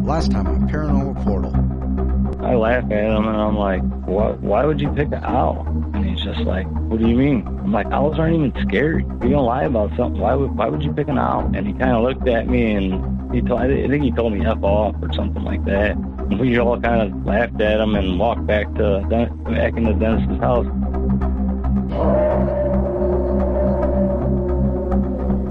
Last time on Paranormal Portal. I laugh at him and I'm like, "What? Why would you pick an owl?" And he's just like, "What do you mean?" I'm like, "Owls aren't even scary. If you don't lie about something, why would you pick an owl?" And he kind of looked at me and I think he told me F off or something like that. And we all kind of laughed at him and walked back into Dennis's house.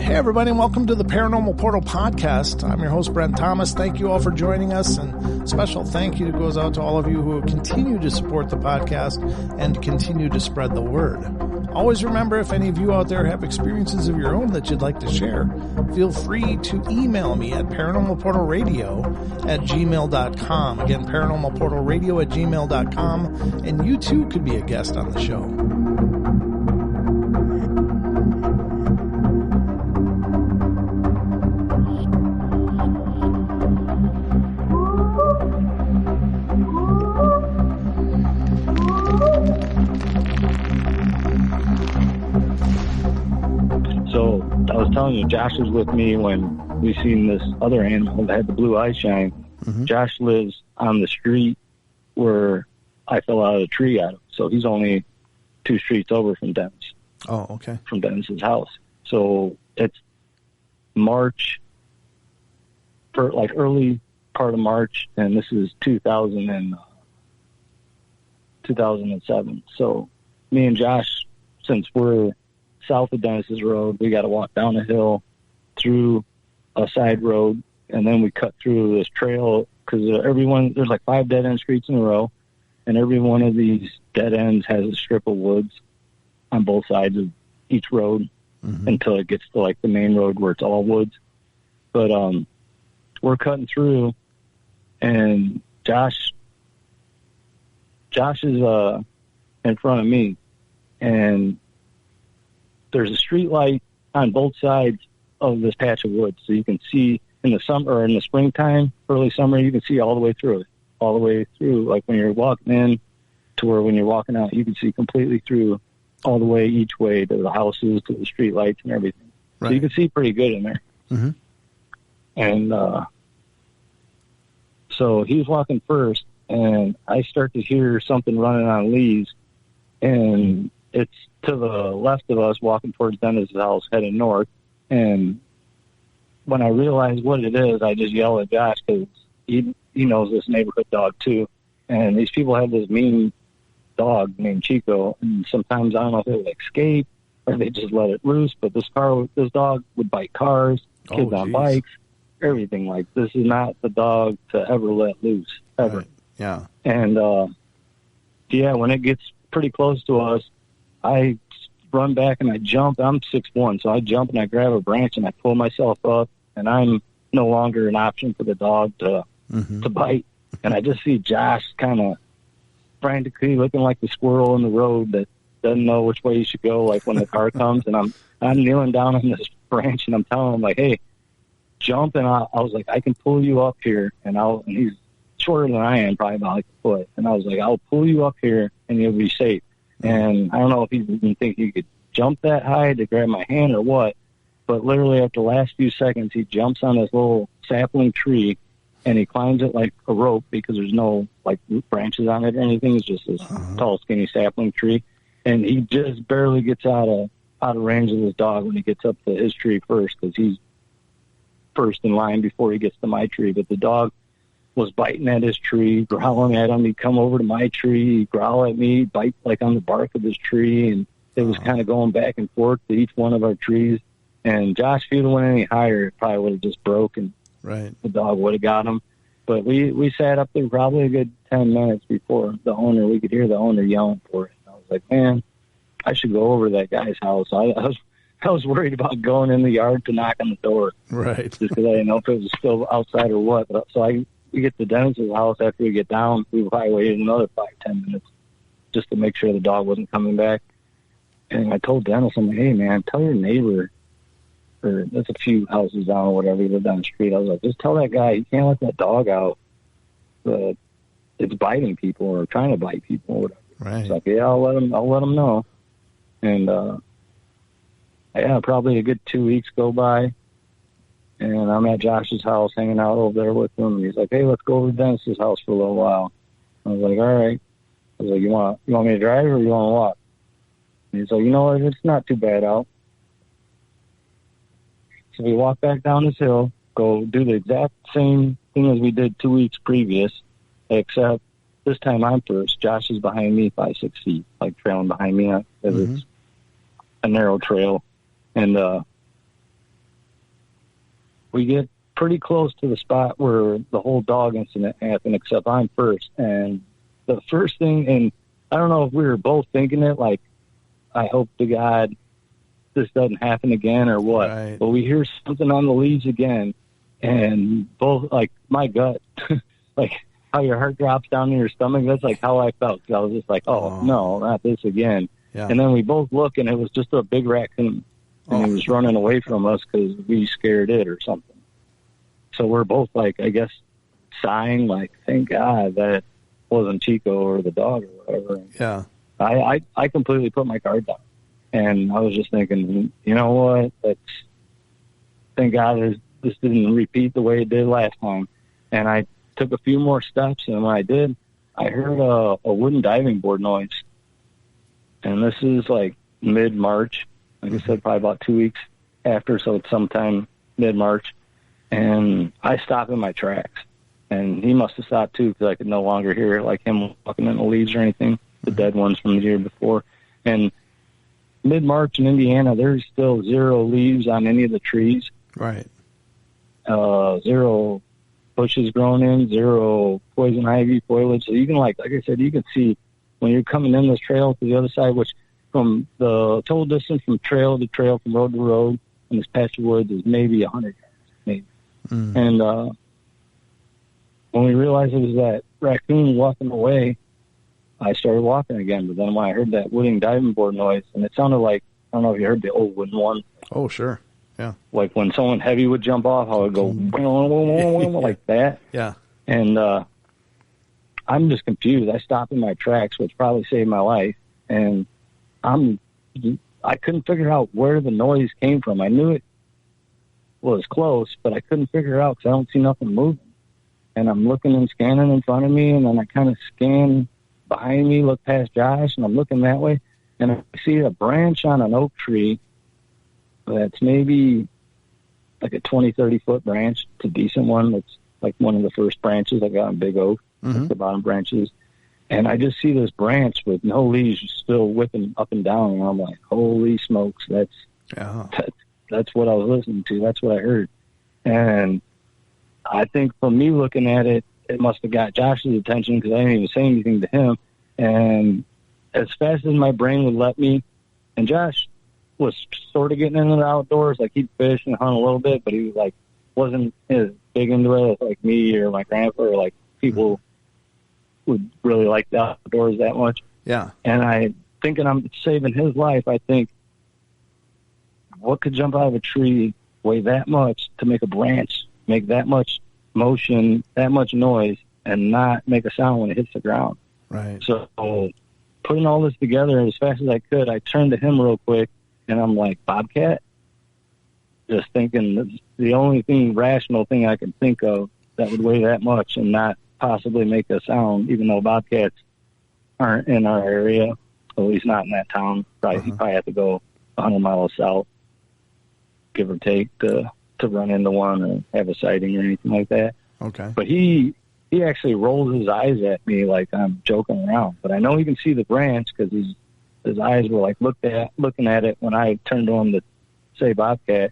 Hey everybody, and welcome to the Paranormal Portal Podcast. I'm your host, Brent Thomas. Thank you all for joining us, and special thank you goes out to all of you who continue to support the podcast and continue to spread the word. Always remember, if any of you out there have experiences of your own that you'd like to share, feel free to email me at paranormalportalradio@gmail.com. Again, paranormalportalradio@gmail.com, and you too could be a guest on the show. So I was telling you, Josh was with me when we seen this other animal that had the blue eye shine. Mm-hmm. Josh lives on the street where I fell out of the tree at him. So he's only 2 streets over from Dennis. Oh, okay. From Dennis's house. So it's March, for like early part of March, and this is 2007. So me and Josh, since we're south of Dennis's road, we got to walk down a hill through a side road, and then we cut through this trail because there's like 5 dead end streets in a row, and every one of these dead ends has a strip of woods on both sides of each road until it gets to like the main road where it's all woods. But we're cutting through, and Josh is in front of me, and there's a street light on both sides of this patch of woods. So you can see in the summer or in the springtime, early summer, you can see all the way through it, all the way through. Like when you're walking in to where when you're walking out, you can see completely through all the way, each way to the houses, to the street lights and everything. Right. So you can see pretty good in there. Mm-hmm. And so he's walking first, and I start to hear something running on leaves, and it's to the left of us walking towards Dennis's house, heading north. And when I realize what it is, I just yell at Josh because he knows this neighborhood dog too. And these people have this mean dog named Chico, and sometimes I don't know if they would escape or they just let it loose. But this dog would bite cars, kids on bikes, everything. Like, this is not the dog to ever let loose, ever. Right. Yeah. And when it gets pretty close to us, I run back and I jump. I'm 6'1", so I jump and I grab a branch and I pull myself up, and I'm no longer an option for the dog to bite. And I just see Josh kind of frantically looking like the squirrel in the road that doesn't know which way he should go, like when the car comes. And I'm kneeling down on this branch and I'm telling him, like, "Hey, jump." And I was like, "I can pull you up here." And he's shorter than I am, probably about like a foot. And I was like, "I'll pull you up here and you'll be safe." And I don't know if he didn't think he could jump that high to grab my hand or what, but literally after the last few seconds, he jumps on this little sapling tree and he climbs it like a rope because there's no like branches on it or anything. It's just this tall, skinny sapling tree. And he just barely gets out of range of this dog when he gets up to his tree first, because he's first in line before he gets to my tree. But the dog was biting at his tree, growling at him. He'd come over to my tree, he'd growl at me, bite like on the bark of his tree, and it was kind of going back and forth to each one of our trees. And Josh, if he'd have went any higher, it probably would have just broke, and the dog would have got him. But we sat up there probably a good 10 minutes before we could hear the owner yelling for it. And I was like, man, I should go over to that guy's house. I was worried about going in the yard to knock on the door. Right. Just because I didn't know if it was still outside or what. So we get to Dennis's house after we get down. We probably waited another 5-10 minutes just to make sure the dog wasn't coming back. And I told Dennis, I'm like, "Hey, man, tell your neighbor," or there's a few houses down or whatever, he lived down the street. I was like, "Just tell that guy you can't let that dog out. It's biting people or trying to bite people or whatever." Right. It's like, "Yeah, I'll let him know." And probably a good 2 weeks go by, And I'm at Josh's house hanging out over there with him. And he's like, hey, let's go over to Dennis's house for a little while. I was like, all right. I was like, you want me to drive or you want to walk? And he's like, you know what? It's not too bad out. So we walk back down this hill, go do the exact same thing as we did 2 weeks previous, except this time I'm first. Josh is behind me 5-6 feet, like trailing behind me. It's a narrow trail. And we get pretty close to the spot where the whole dog incident happened, except I'm first. And the first thing, and I don't know if we were both thinking it, like, I hope to God this doesn't happen again or what. Right. But we hear something on the leaves again, and both, like, my gut, like how your heart drops down in your stomach, that's like how I felt. I was just like, oh, no, not this again. Yeah. And then we both look, and it was just a big raccoon, and he was running away from us because we scared it or something. So we're both, like, I guess, sighing, like, thank God that wasn't Chico or the dog or whatever. Yeah. I completely put my guard down. And I was just thinking, you know what? Thank God this didn't repeat the way it did last time. And I took a few more steps, and when I did, I heard a wooden diving board noise. And this is like mid-March. Like I said, probably about 2 weeks after, so it's sometime mid-March. And I stopped in my tracks. And he must have stopped, too, because I could no longer hear, like, him walking in the leaves or anything, the dead ones from the year before. And mid-March in Indiana, there's still 0 leaves on any of the trees. Right. 0 bushes grown in, 0 poison ivy foliage. So you can, like I said, you can see when you're coming in this trail to the other side, which from the total distance from trail to trail, from road to road in this patch of woods is maybe 100 yards, maybe. And when we realized it was that raccoon walking away, I started walking again. But then when I heard that wooden diving board noise, and it sounded like, I don't know if you heard the old wooden one. Oh, sure. Yeah. Like when someone heavy would jump off, I would go like that. Yeah. And I'm just confused. I stopped in my tracks, which probably saved my life. And I couldn't figure out where the noise came from. I knew it was close, but I couldn't figure it out because I don't see nothing moving. And I'm looking and scanning in front of me, and then I kind of scan behind me, look past Josh, and I'm looking that way, and I see a branch on an oak tree that's maybe like a 20, 30-foot branch. It's a decent one. It's like one of the first branches I got on Big Oak, like the bottom branches. And I just see this branch with no leaves still whipping up and down, and I'm like, holy smokes, that's what I was listening to. That's what I heard. And I think from me looking at it, it must have got Josh's attention because I didn't even say anything to him. And as fast as my brain would let me, and Josh was sort of getting into the outdoors, like he'd fish and hunt a little bit, but he was like wasn't as big into it as like me or my grandpa or like people would really like the outdoors that much. Yeah. And I thinking I'm saving his life, I think what could jump out of a tree, weigh that much to make a branch, make that much motion, that much noise, and not make a sound when it hits the ground. Right. So putting all this together as fast as I could, I turned to him real quick, and I'm like, bobcat? Just thinking the only rational thing I could think of that would weigh that much and not possibly make a sound, even though bobcats aren't in our area, at least not in that town. You probably have to go 100 miles south, give or take, to run into one or have a sighting or anything like that. Okay. But he actually rolls his eyes at me like I'm joking around. But I know he can see the branch because his eyes were like looking at it when I turned to him to say bobcat.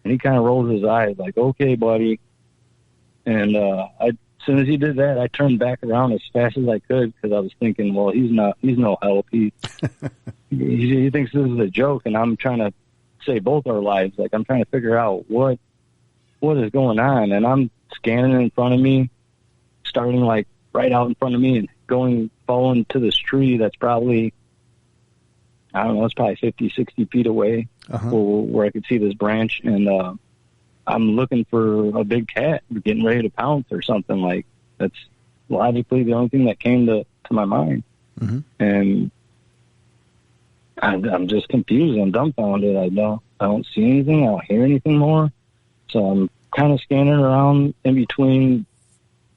And he kind of rolls his eyes like, okay, buddy. And as soon as he did that, I turned back around as fast as I could because I was thinking, well, he's no help. He thinks this is a joke, and I'm trying to save both our lives. Like I'm trying to figure out what is going on. And I'm scanning in front of me, starting like right out in front of me and falling to this tree that's probably, I don't know, it's probably 50, 60 feet away where I could see this branch. And I'm looking for a big cat getting ready to pounce or something. Like that's logically the only thing that came to my mind. And I'm just confused. I'm dumbfounded. I don't see anything. I don't hear anything more. So I'm kind of scanning around in between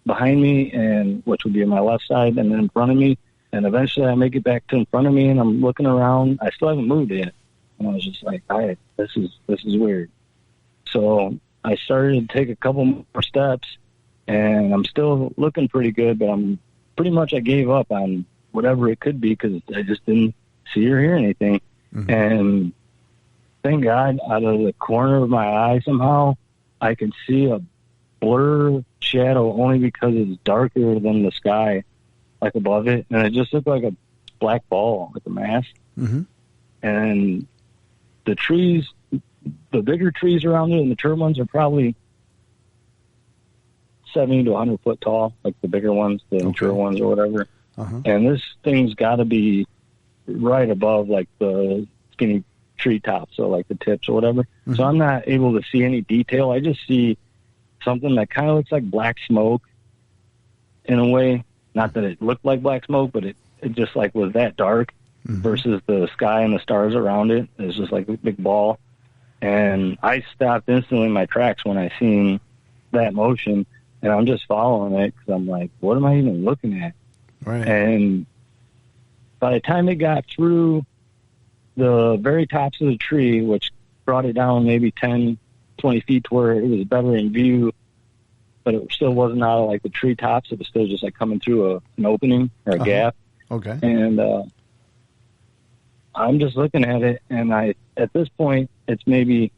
behind me, and which would be on my left side, and then in front of me. And eventually I make it back to in front of me, and I'm looking around. I still haven't moved yet. And I was just like, this is weird. So I started to take a couple more steps, and I'm still looking pretty good, but I gave up on whatever it could be because I just didn't see or hear anything. Mm-hmm. And thank God, out of the corner of my eye somehow, I can see a blur shadow only because it's darker than the sky, like above it. And it just looked like a black ball, like a mass. Mm-hmm. And the trees, the bigger trees around it, and the mature ones are probably 70 to 100 foot tall, like the bigger ones, the mature ones or whatever. Uh-huh. And this thing's got to be right above, like, the skinny treetops, so like the tips or whatever. Mm-hmm. So I'm not able to see any detail. I just see something that kind of looks like black smoke in a way. Not that it looked like black smoke, but it just like was that dark versus the sky and the stars around it. It was just like a big ball. And I stopped instantly in my tracks when I seen that motion, and I'm just following it because I'm like, what am I even looking at? Right. And by the time it got through the very tops of the tree, which brought it down maybe 10, 20 feet to where it was better in view, but it still wasn't out of like the tree tops. It was still just like coming through an opening or a gap. Okay. And I'm just looking at it, and at this point, it's maybe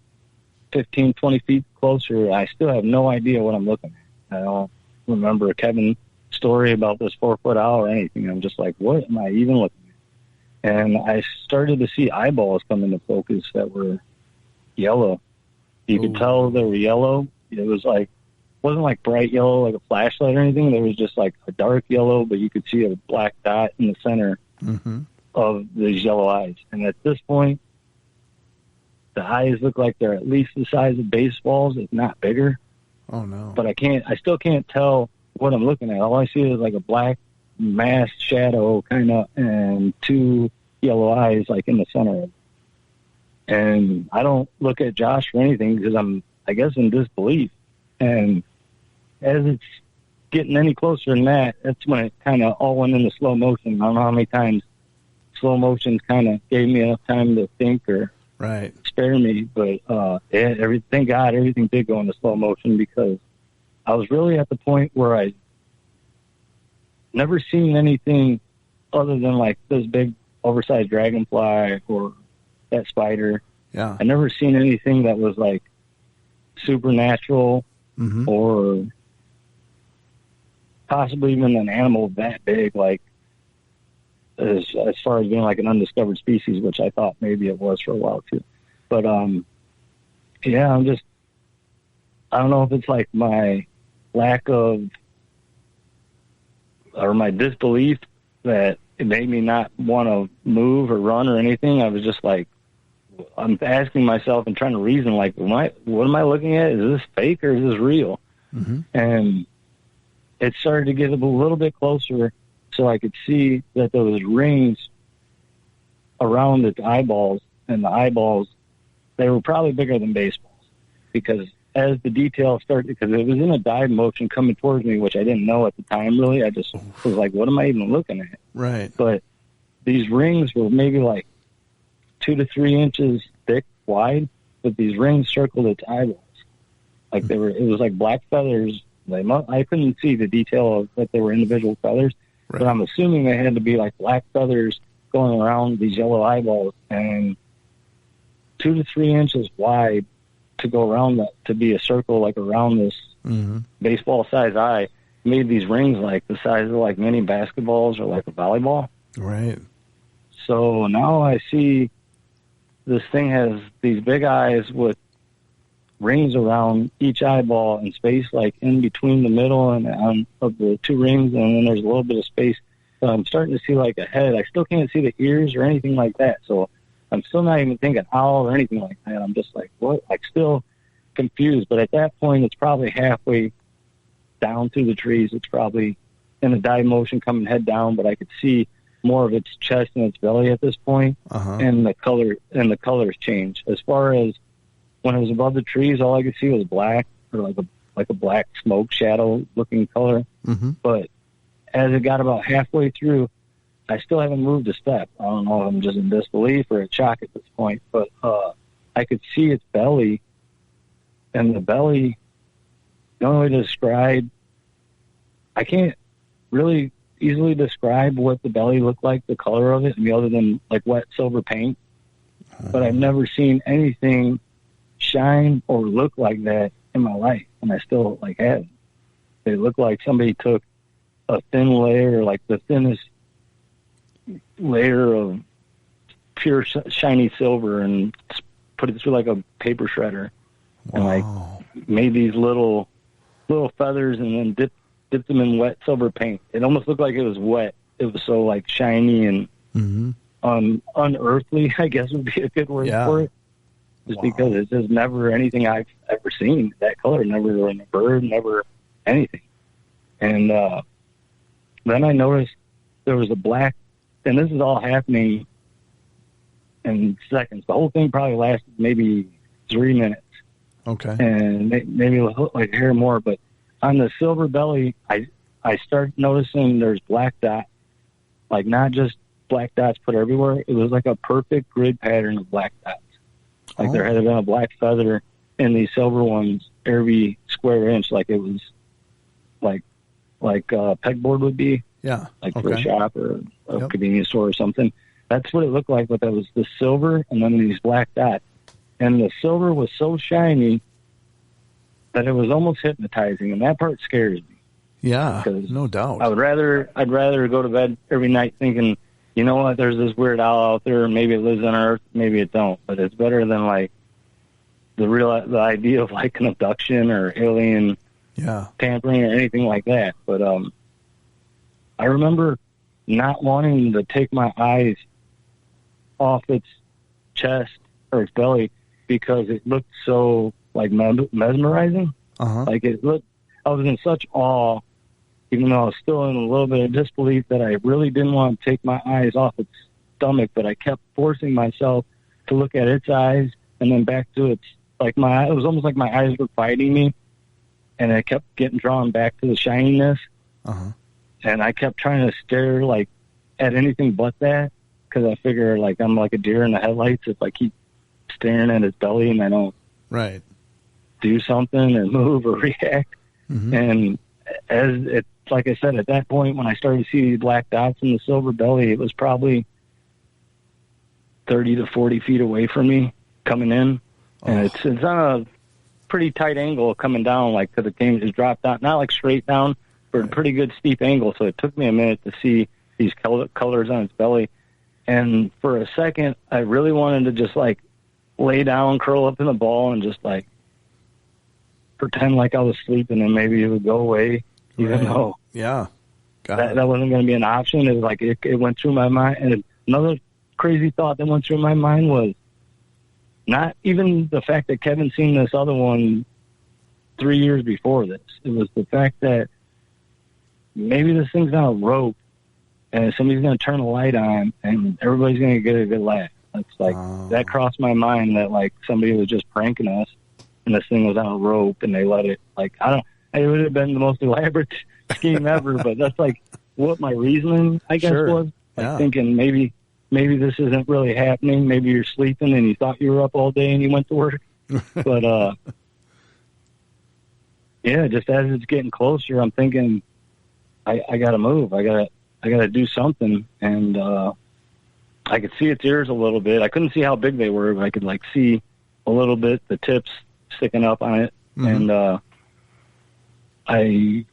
15, 20 feet closer. I still have no idea what I'm looking at. I don't remember Kevin's story about this 4-foot owl or anything. I'm just like, what am I even looking at? And I started to see eyeballs come into focus that were yellow. You could tell they were yellow. It was like, wasn't like bright yellow, like a flashlight or anything. There was just like a dark yellow, but you could see a black dot in the center of these yellow eyes. And at this point, the eyes look like they're at least the size of baseballs, if not bigger. Oh no! But I still can't tell what I'm looking at. All I see is like a black mass shadow, kind of, and two yellow eyes, like in the center of it. And I don't look at Josh for anything because I'm, I guess, in disbelief. And as it's getting any closer than that, that's when it kind of all went into slow motion. I don't know how many times slow motion kind of gave me enough time to think or spare me, but thank God everything did go into slow motion because I was really at the point where I never seen anything other than like this big oversized dragonfly or that spider. Yeah, I never seen anything that was like supernatural or possibly even an animal that big, like as far as being like an undiscovered species, which I thought maybe it was for a while too. But yeah, I don't know if it's like my lack of or my disbelief that it made me not want to move or run or anything. I was just like, I'm asking myself and trying to reason, like, what am I looking at? Is this fake or is this real? And it started to get a little bit closer so I could see that there was rings around its eyeballs, and the eyeballs, they were probably bigger than baseballs because as the detail started, because it was in a dive motion coming towards me, which I didn't know at the time, really. I just was like, what am I even looking at? Right. But these rings were maybe like 2 to 3 inches thick, wide, but these rings circled its eyeballs. Like it was like black feathers. I couldn't see the detail of that they were individual feathers, but I'm assuming they had to be like black feathers going around these yellow eyeballs, and 2 to 3 inches wide to go around that, to be a circle like around this baseball size eye, made these rings like the size of like mini basketballs or like a volleyball. Right. So now I see this thing has these big eyes with rings around each eyeball and space like in between the middle and of the two rings, and then there's a little bit of space. So I'm starting to see like a head. I still can't see the ears or anything like that. So I'm still not even thinking owl or anything like that. I'm just like, what? Like still confused. But at that point, it's probably halfway down through the trees. It's probably in a dive motion coming head down, but I could see more of its chest and its belly at this point, and the colors change. As far as when it was above the trees, all I could see was black, or like a black smoke shadow looking color. Mm-hmm. But as it got about halfway through, I still haven't moved a step. I don't know if I'm just in disbelief or in shock at this point, but I could see its belly, and the belly, the only way to describe, I can't really easily describe what the belly looked like, the color of it, other than like wet silver paint. But I've never seen anything shine or look like that in my life, and I still like have. It looked like somebody took a thin layer, like the thinnest layer of pure shiny silver, and put it through like a paper shredder, and like made these little feathers, and then dipped them in wet silver paint. It almost looked like it was wet. It was so like shiny and unearthly, I guess would be a good word for it. Just because it's just never anything I've ever seen that color, never in a bird, never anything. And then I noticed there was a black, and this is all happening in seconds. The whole thing probably lasted maybe 3 minutes. Okay. And maybe it looked like hair more, but on the silver belly, I started noticing there's black dots, like not just black dots put everywhere. It was like a perfect grid pattern of black dots. Like there had been a black feather in these silver ones every square inch, like it was like a pegboard would be. Yeah. Like for a shop or a convenience store or something. That's what it looked like, but that was the silver and then these black dots. And the silver was so shiny that it was almost hypnotizing, and that part scares me. Yeah, no doubt. I'd rather go to bed every night thinking, you know what, there's this weird owl out there, maybe it lives on Earth, maybe it don't, but it's better than like the idea of like an abduction or alien tampering or anything like that. But I remember not wanting to take my eyes off its chest or its belly because it looked so like mesmerizing. Like it looked, I was in such awe, even though I was still in a little bit of disbelief, that I really didn't want to take my eyes off its stomach, but I kept forcing myself to look at its eyes and then back to its, like it was almost like my eyes were fighting me, and I kept getting drawn back to the shininess. And I kept trying to stare like at anything but that, because I figure like I'm like a deer in the headlights if I keep staring at its belly and I don't do something or move or react. And as it, like I said, at that point when I started to see these black dots in the silver belly, it was probably 30 to 40 feet away from me coming in. And it's on a pretty tight angle coming down, like, because the game just dropped down, not like straight down, but a pretty good steep angle. So it took me a minute to see these colors on its belly. And for a second, I really wanted to just like lay down, curl up in the ball, and just like pretend like I was sleeping, and maybe it would go away, even though that wasn't going to be an option. It was like it went through my mind. And another crazy thought that went through my mind was not even the fact that Kevin's seen this other one 3 years before this. It was the fact that maybe this thing's on a rope and somebody's going to turn a light on and everybody's going to get a good laugh. That's like, that crossed my mind that like somebody was just pranking us and this thing was on a rope and they let it, like, it would have been the most elaborate scheme ever, but that's like what my reasoning, I guess, was. Like thinking maybe this isn't really happening. Maybe you're sleeping and you thought you were up all day and you went to work. But, yeah, just as it's getting closer, I'm thinking, I got to move. I got to do something. And I could see its ears a little bit. I couldn't see how big they were, but I could like see a little bit, the tips sticking up on it. And I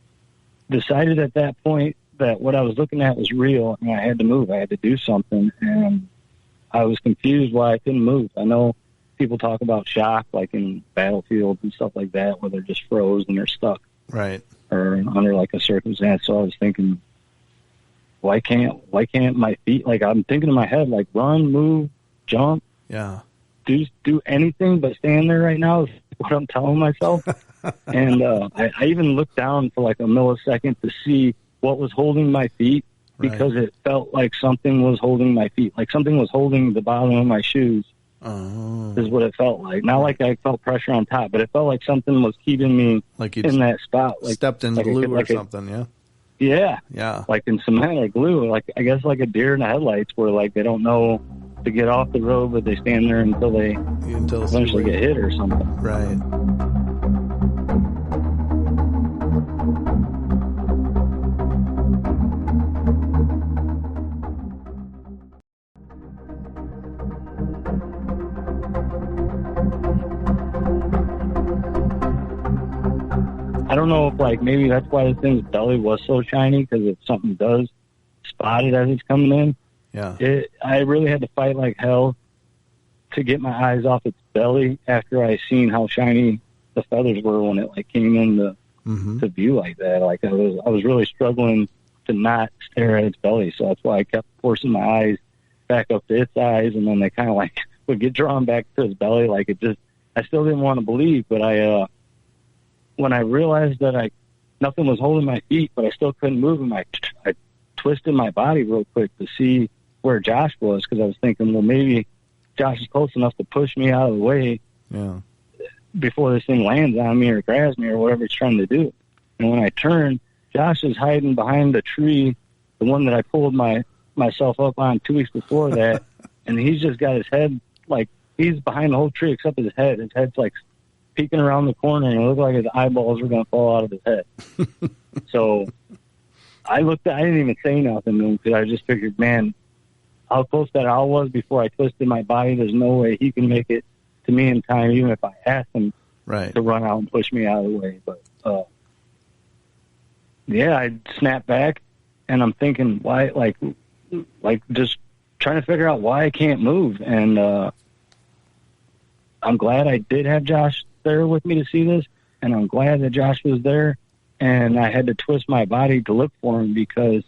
decided at that point that what I was looking at was real, and I had to move. I had to do something, and I was confused why I couldn't move. I know people talk about shock, like in battlefields and stuff like that, where they're just froze and they're stuck, right, or under like a circumstance. So I was thinking, why can't my feet? Like I'm thinking in my head, like run, move, jump, do anything but stand there right now. Is what I'm telling myself. And I even looked down for like a millisecond to see what was holding my feet, because it felt like something was holding my feet, like something was holding the bottom of my shoes is what it felt like. Not like I felt pressure on top, but it felt like something was keeping me in that spot. Like stepped in glue or something, yeah, like in cement or glue. Like I guess like a deer in the headlights, where like they don't know to get off the road, but they stand there until they eventually get hit or something. Right. I don't know if like maybe that's why this thing's belly was so shiny, because if something does spot it as it's coming in, I really had to fight like hell to get my eyes off its belly after I seen how shiny the feathers were when it like came in to view like that. Like I was really struggling to not stare at its belly, so that's why I kept forcing my eyes back up to its eyes, and then they kind of like would get drawn back to its belly. Like I still didn't want to believe, but when I realized that nothing was holding my feet, but I still couldn't move them, I twisted my body real quick to see where Josh was, because I was thinking, well, maybe Josh is close enough to push me out of the way before this thing lands on me or grabs me or whatever it's trying to do. And when I turned, Josh is hiding behind the tree, the one that I pulled myself up on 2 weeks before that, and he's just got his head, like, he's behind the whole tree except his head. His head's, like, peeking around the corner, and it looked like his eyeballs were going to fall out of his head. So I didn't even say nothing to him, because I just figured, man, how close that owl was before I twisted my body, there's no way he can make it to me in time, even if I asked him to run out and push me out of the way. But, I snapped back, and I'm thinking, why, like just trying to figure out why I can't move. And I'm glad I did have Josh there with me to see this, and I'm glad that Josh was there, and I had to twist my body to look for him, because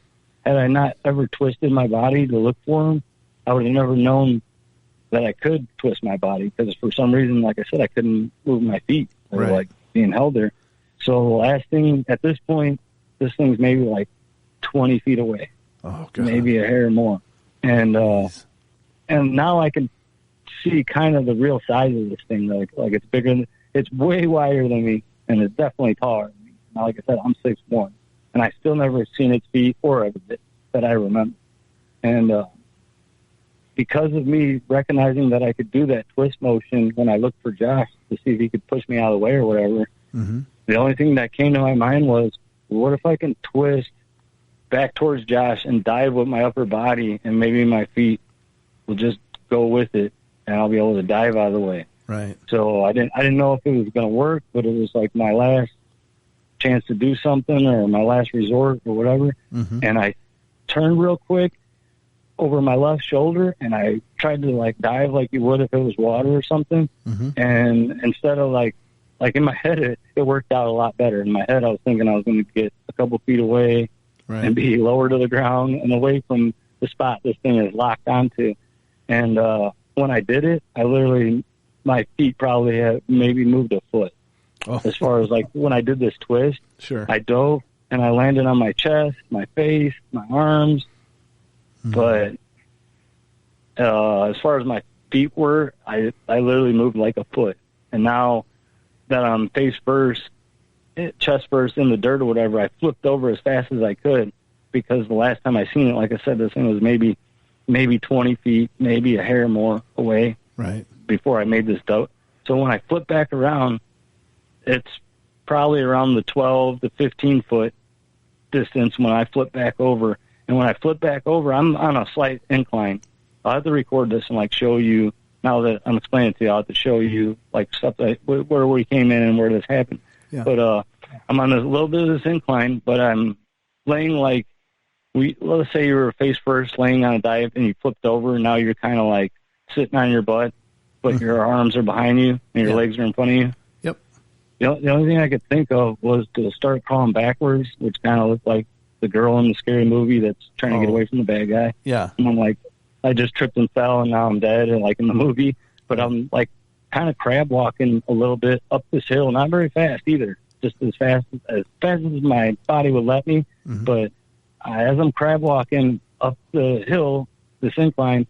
had I not ever twisted my body to look for him, I would have never known that I could twist my body, because for some reason, like I said, I couldn't move my feet. They were like being held there. So the last thing, at this point, this thing's maybe like 20 feet away. Oh, God. Maybe a hair more. And now I can see kind of the real size of this thing. Like it's bigger, it's way wider than me, and it's definitely taller than me. Now, like I said, I'm 6'1", and I still never seen its feet or a bit that I remember. And because of me recognizing that I could do that twist motion when I looked for Josh to see if he could push me out of the way or whatever, the only thing that came to my mind was, what if I can twist back towards Josh and dive with my upper body, and maybe my feet will just go with it, and I'll be able to dive out of the way. Right. So I didn't know if it was going to work, but it was like my last chance to do something, or my last resort or whatever. And I turned real quick over my left shoulder, and I tried to like dive like you would if it was water or something. And instead of like in my head, it worked out a lot better. In my head, I was thinking I was going to get a couple feet away and be lower to the ground and away from the spot this thing is locked onto. And when I did it, I literally, my feet probably had maybe moved a foot. As far as like when I did this twist, I dove and I landed on my chest, my face, my arms. But as far as my feet were, I literally moved like a foot. And now that I'm face first, chest first in the dirt or whatever, I flipped over as fast as I could, because the last time I seen it, like I said, this thing was maybe 20 feet, maybe a hair more away before I made this doubt. So when I flip back around, it's probably around the 12 to 15 foot distance when I flip back over. And when I flip back over, I'm on a slight incline. I'll have to record this and like show you, now that I'm explaining it to you, I'll have to show you like stuff that, where we came in and where this happened. But I'm on a little bit of this incline, but I'm laying like, let's say you were face first laying on a dive and you flipped over, and now you're kind of like sitting on your butt, but your arms are behind you and your legs are in front of you. The only thing I could think of was to start crawling backwards, which kind of looked like the girl in the scary movie that's trying to get away from the bad guy. And I'm like, I just tripped and fell, and now I'm dead, and like in the movie. But I'm like kind of crab walking a little bit up this hill, not very fast either, just as fast as my body would let me. But as I'm crab walking up the hill, this incline,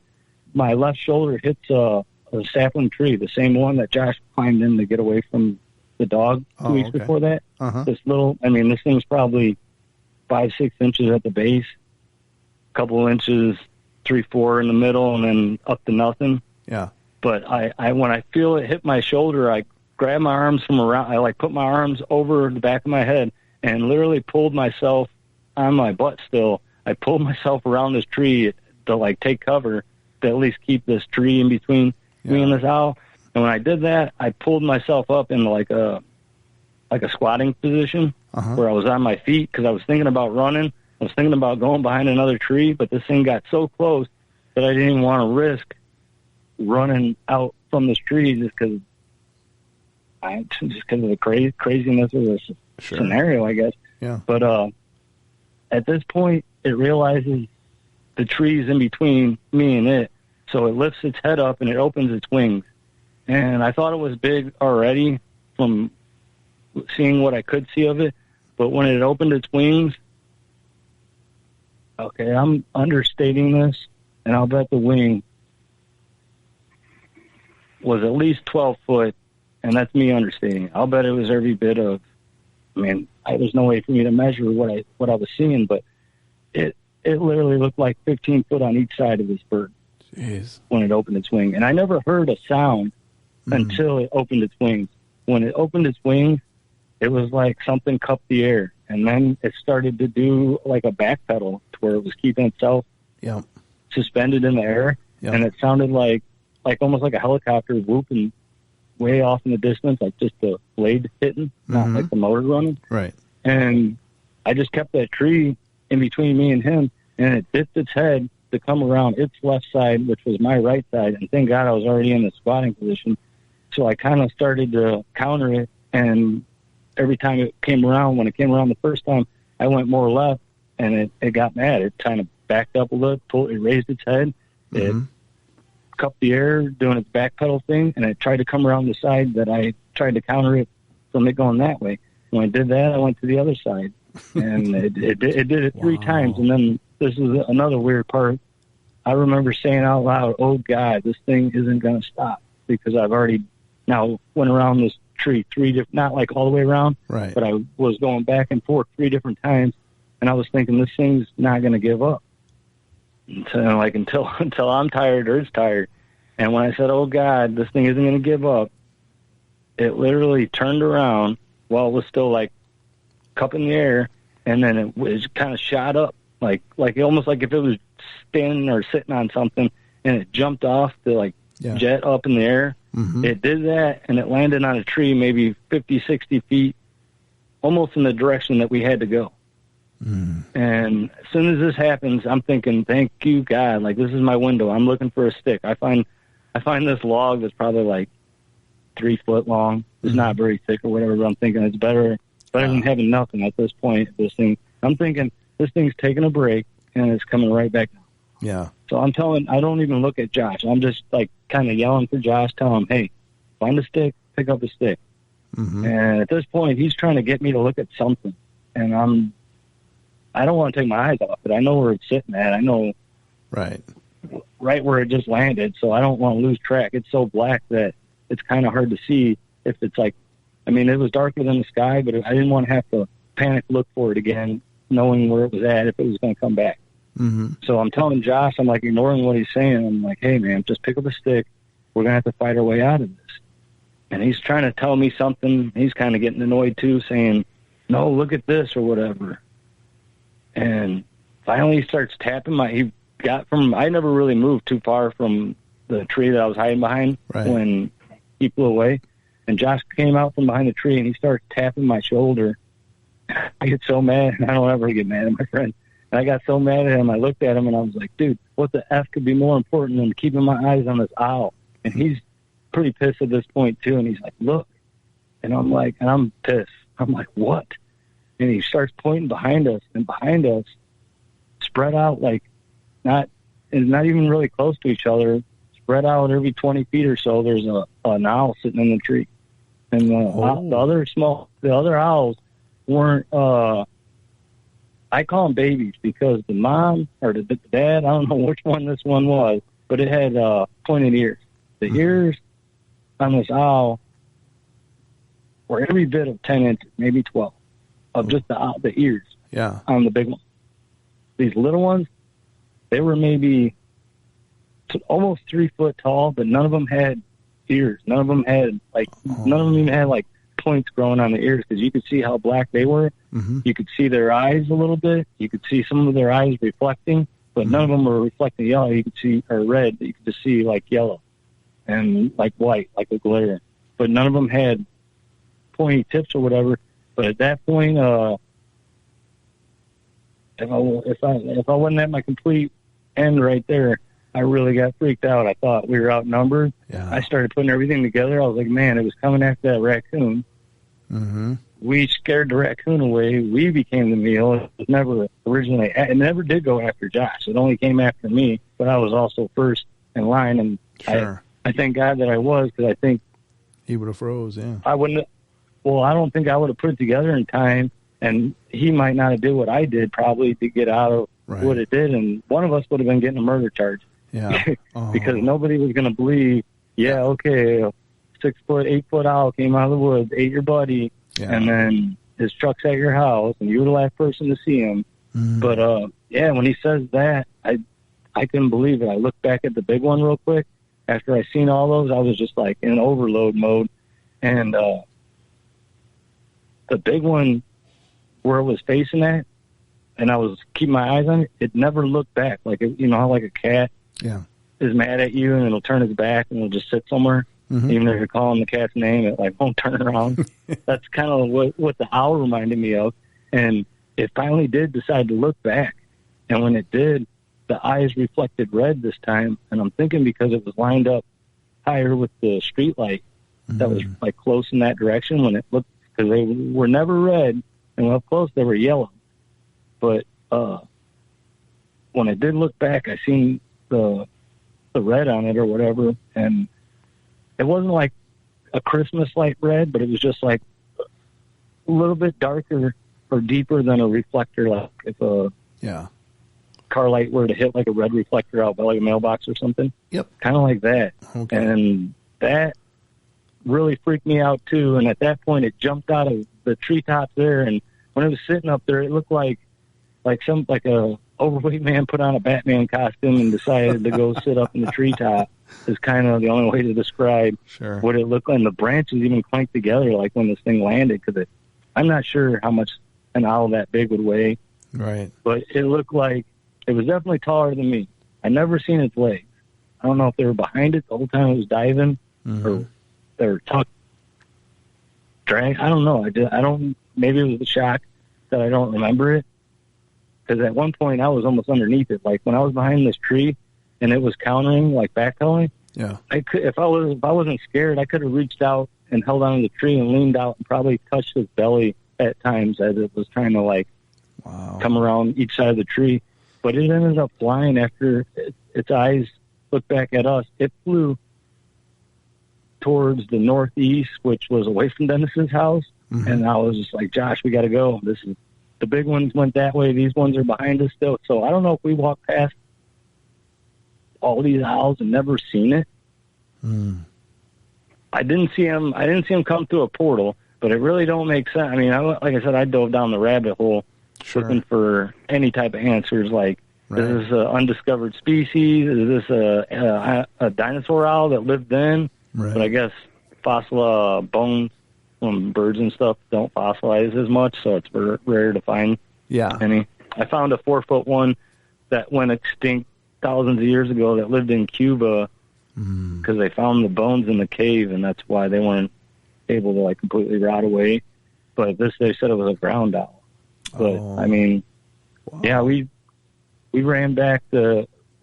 my left shoulder hits a a sapling tree, the same one that Josh climbed in to get away from the dog 2 weeks before that. This this thing's probably 5-6 inches at the base, a couple inches, 3-4 in the middle, and then up to nothing. Yeah. But I when I feel it hit my shoulder, I grab my arms from around. I like put my arms over the back of my head and literally pulled myself on my butt. Still, I pulled myself around this tree to like take cover to at least keep this tree in between me and this owl. And when I did that, I pulled myself up in like a squatting position where I was on my feet because I was thinking about running. I was thinking about going behind another tree, but this thing got so close that I didn't even want to risk running out from this tree just because of the craziness of this scenario, I guess. Yeah. But at this point, it realizes the tree's in between me and it, so it lifts its head up and it opens its wings. And I thought it was big already from seeing what I could see of it, but when it opened its wings, okay, I'm understating this, and I'll bet the wing was at least 12 foot, and that's me understating it. I'll bet it was every bit of, there's no way for me to measure what I was seeing, but it literally looked like 15 foot on each side of this bird. Jeez. When it opened its wing. And I never heard a sound until it opened its wings. When it opened its wings, it was like something cupped the air, and then it started to do like a back pedal to where it was keeping itself suspended in the air, and it sounded like almost like a helicopter whooping way off in the distance, like just the blade hitting, not like the motor running. Right. And I just kept that tree in between me and him, and it dipped its head to come around its left side, which was my right side, and thank God I was already in the squatting position. So I kind of started to counter it, and every time it came around, when it came around the first time, I went more left, and it got mad. It kind of backed up a little, it raised its head, it cupped the air, doing its back pedal thing, and it tried to come around the side that I tried to counter it from it going that way. When I did that, I went to the other side, and it did it 3 times, and then this is another weird part. I remember saying out loud, "Oh God, this thing isn't going to stop," because I've already now went around this tree 3 different, not like all the way around, right, but I was going back and forth 3 different times, and I was thinking this thing's not going to give up until I'm tired or it's tired. And when I said, "Oh God, this thing isn't going to give up," it literally turned around while it was still like cupping the air, and then it was kind of shot up, like almost like if it was standing or sitting on something, and it jumped off to jet up in the air. It did that, and it landed on a tree maybe 50, 60 feet, almost in the direction that we had to go. And as soon as this happens, I'm thinking, thank you, God. Like, this is my window. I'm looking for a stick. I find this log that's probably like 3 foot long. It's not very thick or whatever, but I'm thinking it's better than having nothing at this point. I'm thinking this thing's taking a break, and it's coming right back down. Yeah. So I don't even look at Josh. I'm just like kind of yelling for Josh, telling him, "Hey, find a stick, pick up a stick." And at this point, he's trying to get me to look at something, and I don't want to take my eyes off it. I know where it's sitting at. I know right where it just landed, so I don't want to lose track. It's so black that it's kind of hard to see if it's like, it was darker than the sky, but I didn't want to have to panic look for it again, knowing where it was at, if it was going to come back. So I'm telling Josh, I'm like ignoring what he's saying. I'm like, "Hey man, just pick up a stick. We're going to have to fight our way out of this." And he's trying to tell me something. He's kind of getting annoyed too, saying, "No, look at this," or whatever. And finally he starts tapping I never really moved too far from the tree that I was hiding behind when he flew away. And Josh came out from behind the tree, and he starts tapping my shoulder. I get so mad. I don't ever get mad at my friend. And I got so mad at him, I looked at him, and I was like, "Dude, what the F could be more important than keeping my eyes on this owl?" And he's pretty pissed at this point, too. And he's like, "Look." And I'm like, and I'm pissed. I'm like, "What?" And he starts pointing behind us, and behind us, spread out like not even really close to each other, spread out every 20 feet or so, there's an owl sitting in the tree. And the other owls weren't, I call them babies because the mom or the dad, I don't know which one this one was, but it had pointed ears. The ears on this owl were every bit of 10 inches, maybe 12, of just the ears on the big one. These little ones, they were maybe almost 3 foot tall, but none of them had ears. None of them had, none of them even had, points growing on the ears, because you could see how black they were. You could see their eyes a little bit. You could see some of their eyes reflecting, but none of them were reflecting yellow. You could see, or red, but you could just see, yellow and, white, like a glare. But none of them had pointy tips or whatever. But at that point, if I wasn't at my complete end right there, I really got freaked out. I thought we were outnumbered. I started putting everything together. I was like, man, it was coming after that raccoon. We scared the raccoon away. We became the meal. It was never originally, it never did go after Josh. It only came after me, but I was also first in line. And I thank God that I was, because I think he would have froze. I wouldn't. Well, I don't think I would have put it together in time, and he might not have did what I did probably to get out of what it did, and one of us would have been getting a murder charge. Because nobody was going to believe, okay, a 6 foot, 8 foot owl came out of the woods, ate your buddy, and then his truck's at your house, and you were the last person to see him. But when he says that, I couldn't believe it. I looked back at the big one real quick. After I seen all those, I was just in overload mode, and the big one, where it was facing at, and I was keeping my eyes on it, it never looked back. How a cat is mad at you and it'll turn its back and it'll just sit somewhere. Even if you're calling the cat's name, it won't turn around. That's kind of what the owl reminded me of. And it finally did decide to look back. And when it did, the eyes reflected red this time. And I'm thinking because it was lined up higher with the street light that was close in that direction when it looked, because they were never red, and up close they were yellow. But when I did look back, I seen the red on it or whatever, and it wasn't like a Christmas light red, but it was just a little bit darker or deeper than a reflector, like if a car light were to hit a red reflector out by a mailbox or something. Kind of like that. And that really freaked me out too. And at that point, it jumped out of the treetops there, and when it was sitting up there, it looked like a overweight man put on a Batman costume and decided to go sit up in the treetop. Is kind of the only way to describe what it looked like. And the branches even clanked together like when this thing landed, because I'm not sure how much an owl that big would weigh. But it looked like it was definitely taller than me. I never seen its legs. I don't know if they were behind it the whole time it was diving, or they were tucked, drag. I don't know. I don't. Maybe it was a shock that I don't remember it. Because at one point I was almost underneath it. When I was behind this tree and it was countering, backpedaling. I could, if I wasn't scared, I could have reached out and held onto the tree and leaned out and probably touched his belly at times as it was trying to come around each side of the tree. But it ended up flying after its eyes looked back at us. It flew towards the northeast, which was away from Dennis's house. And I was just like, Josh, we got to go. The big ones went that way. These ones are behind us still. So I don't know if we walked past all these owls and never seen it. I didn't see him. I didn't see him come through a portal, but it really don't make sense. I mean, like I said, I dove down the rabbit hole looking for any type of answers. Is this an undiscovered species? Is this a dinosaur owl that lived then? But I guess fossil bones from birds and stuff don't fossilize as much, so it's rare to find any. I found a 4 foot one that went extinct thousands of years ago that lived in Cuba because they found the bones in the cave, and that's why they weren't able to completely rot away. But they said it was a ground owl. But I mean, we ran back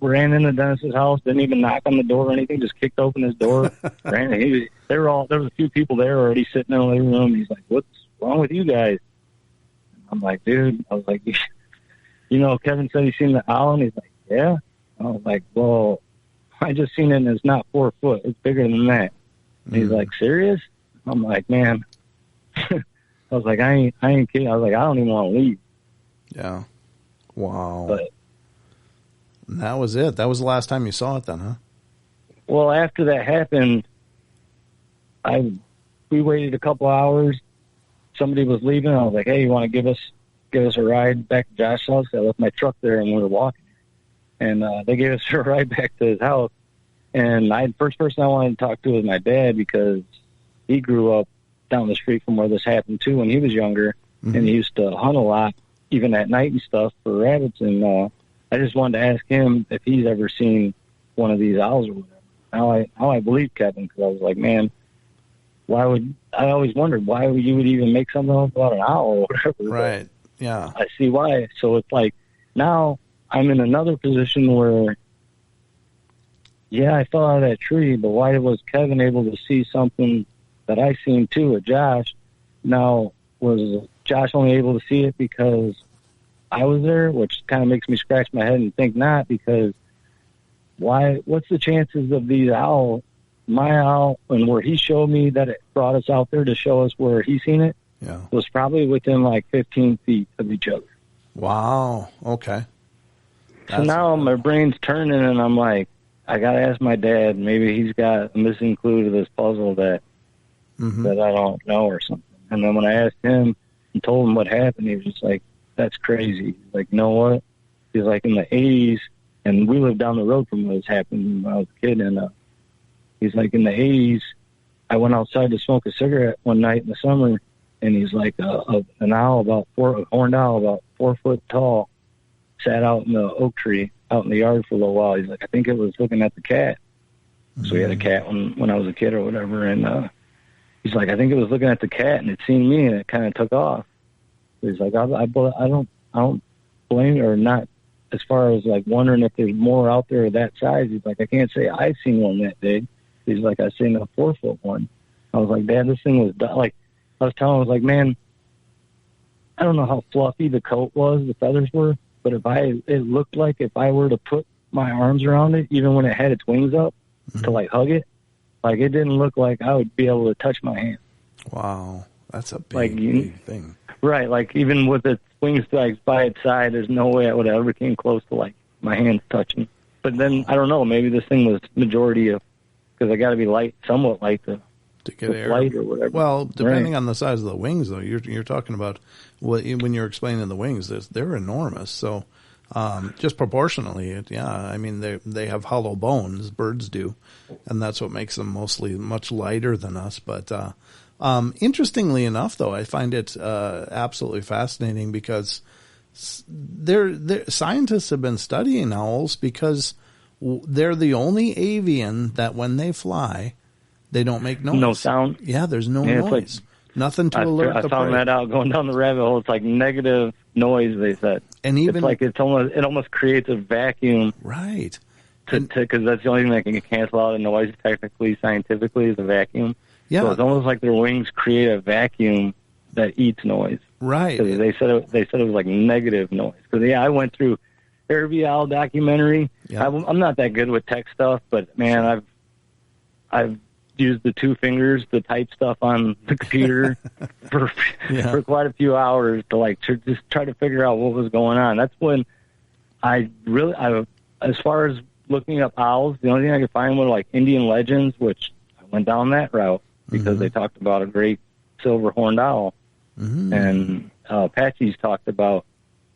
ran into Dennis's house, didn't even knock on the door or anything, just kicked open his door. There was a few people there already sitting in the living room. He's like, "What's wrong with you guys?" I'm like, "Dude," I was like, Kevin said he seen the owl, and he's like, "Yeah." I was like, "Well, I just seen it, and it's not 4 foot. It's bigger than that." And he's like, "Serious?" I'm like, "Man," I was like, I ain't kidding. I was like, "I don't even want to leave." Yeah. Wow. But that was it. That was the last time you saw it then, huh? Well, after that happened, we waited a couple hours. Somebody was leaving. I was like, hey, you want to give us a ride back to Josh's house? I left my truck there and we were walking. And they gave us a ride back to his house. And first person I wanted to talk to was my dad, because he grew up down the street from where this happened too when he was younger. Mm-hmm. And he used to hunt a lot, even at night and stuff, for rabbits. And I just wanted to ask him if he's ever seen one of these owls or whatever. Now I believe Kevin, because I was like, man, I always wondered why you would even make something up about an owl or whatever. Right. Yeah. I see why. So it's like, now I'm in another position where, yeah, I fell out of that tree, but why was Kevin able to see something that I seen too with Josh? Now, was Josh only able to see it because I was there, which kind of makes me scratch my head and think not, because what's the chances of these owls, my owl, and where he showed me that it brought us out there to show us where he seen it, was probably within like 15 feet of each other. Wow. Okay. So now my brain's turning, and I'm like, I got to ask my dad. Maybe he's got a missing clue to this puzzle that I don't know or something. And then when I asked him and told him what happened, he was just like, that's crazy. He's like, you know what? He's like, in the 80s, and we lived down the road from when this happened when I was a kid, and he's like, in the 80s, I went outside to smoke a cigarette one night in the summer, and he's like, an owl a horned owl about 4 foot tall, sat out in the oak tree out in the yard for a little while. He's like, I think it was looking at the cat. So we had a cat when I was a kid or whatever, and he's like, I think it was looking at the cat, and it seen me, and it kind of took off. He's like, I don't blame it, or not, as far as like wondering if there's more out there of that size. He's like, I can't say I seen one that big. He's like, I seen a 4 foot one. I was like, Dad, this thing was like, I was telling him, I was like, man, I don't know how fluffy the coat was, the feathers were, but it looked like if I were to put my arms around it, even when it had its wings up, to like hug it, like it didn't look like I would be able to touch my hand. Wow, that's a big thing. Right, like even with its wings like by its side, there's no way I would have ever came close to like my hands touching. But then I don't know, maybe this thing was majority of, because I got to be somewhat light to get air, light or whatever. Well, depending on the size of the wings, though, you're talking about when you're explaining the wings, they're enormous. So just proportionally, I mean they have hollow bones, birds do, and that's what makes them mostly much lighter than us. But interestingly enough, though, I find it absolutely fascinating because scientists have been studying owls because they're the only avian that when they fly, they don't make noise. No sound? Yeah, there's no noise. Nothing to alert the prey. I found that out going down the rabbit hole. It's like negative noise, they said. And even it almost creates a vacuum. Right. Because that's the only thing that can cancel out a noise technically, scientifically, is a vacuum. Yeah. So it's almost like their wings create a vacuum that eats noise. Right. They said it was like negative noise. Because I went through every owl documentary. Yeah. I'm not that good with tech stuff, but man, I've used the 2 fingers to type stuff on the computer for quite a few hours to just try to figure out what was going on. That's when I as far as looking up owls, the only thing I could find were like Indian legends, which I went down that route because they talked about a great silver horned owl. Mm-hmm. And Apaches talked about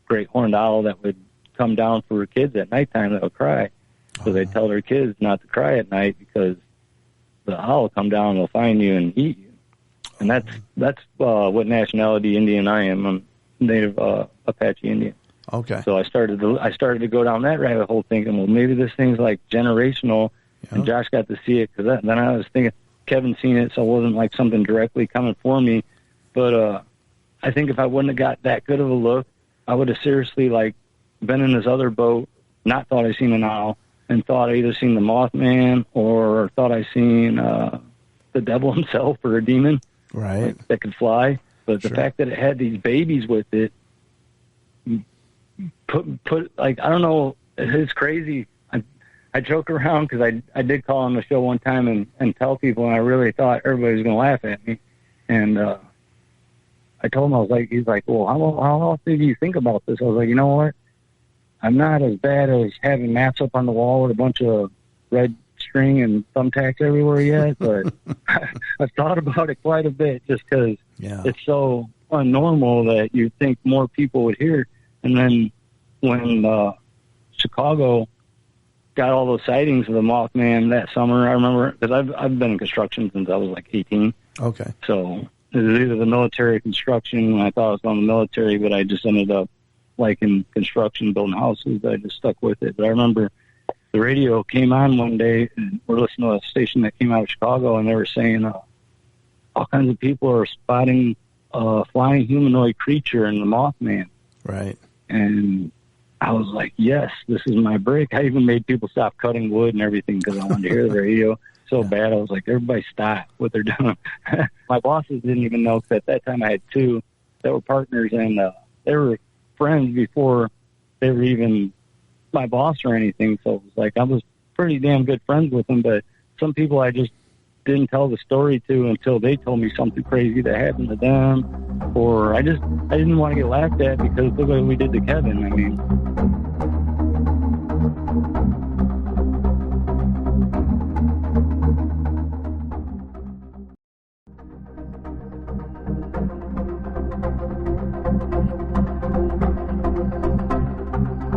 great horned owl that would come down for kids at nighttime that would cry. So they'd tell their kids not to cry at night because the owl will come down and will find you and eat you. And that's what nationality Indian I am. I'm native Apache Indian. Okay. So I started to go down that rabbit hole thinking, well, maybe this thing's like generational. Yeah. And Josh got to see it because then I was thinking Kevin seen it, so it wasn't like something directly coming for me. But I think if I wouldn't have got that good of a look, I would have seriously like been in this other boat, not thought I seen an owl, and thought I either seen the Mothman or thought I seen the devil himself or a demon, right, that could fly. But the fact that it had these babies with it, put like, I don't know, it's crazy. I joke around because I did call on the show one time and tell people, and I really thought everybody was going to laugh at me. And I told him, I was like, he's like, well, how often do you think about this? I was like, you know what? I'm not as bad as having maps up on the wall with a bunch of red string and thumbtacks everywhere yet, but I've thought about it quite a bit just because it's so unnormal that you'd think more people would hear. And then when Chicago got all those sightings of the Mothman that summer, I remember, because I've been in construction since I was like 18. Okay. So it was either the military construction, and I thought I was going to the military, but I just ended up liking construction, building houses. I just stuck with it. But I remember the radio came on one day, and we're listening to a station that came out of Chicago, and they were saying all kinds of people are spotting a flying humanoid creature in the Mothman. Right. And I was like, yes, this is my break. I even made people stop cutting wood and everything because I wanted to hear the radio so bad. I was like, everybody stop what they're doing. My bosses didn't even know, because at that time I had two that were partners, and they were friends before they were even my boss or anything. So it was like I was pretty damn good friends with them, but some people I just didn't tell the story to until they told me something crazy that happened to them, or I didn't want to get laughed at because look what we did to Kevin. I mean,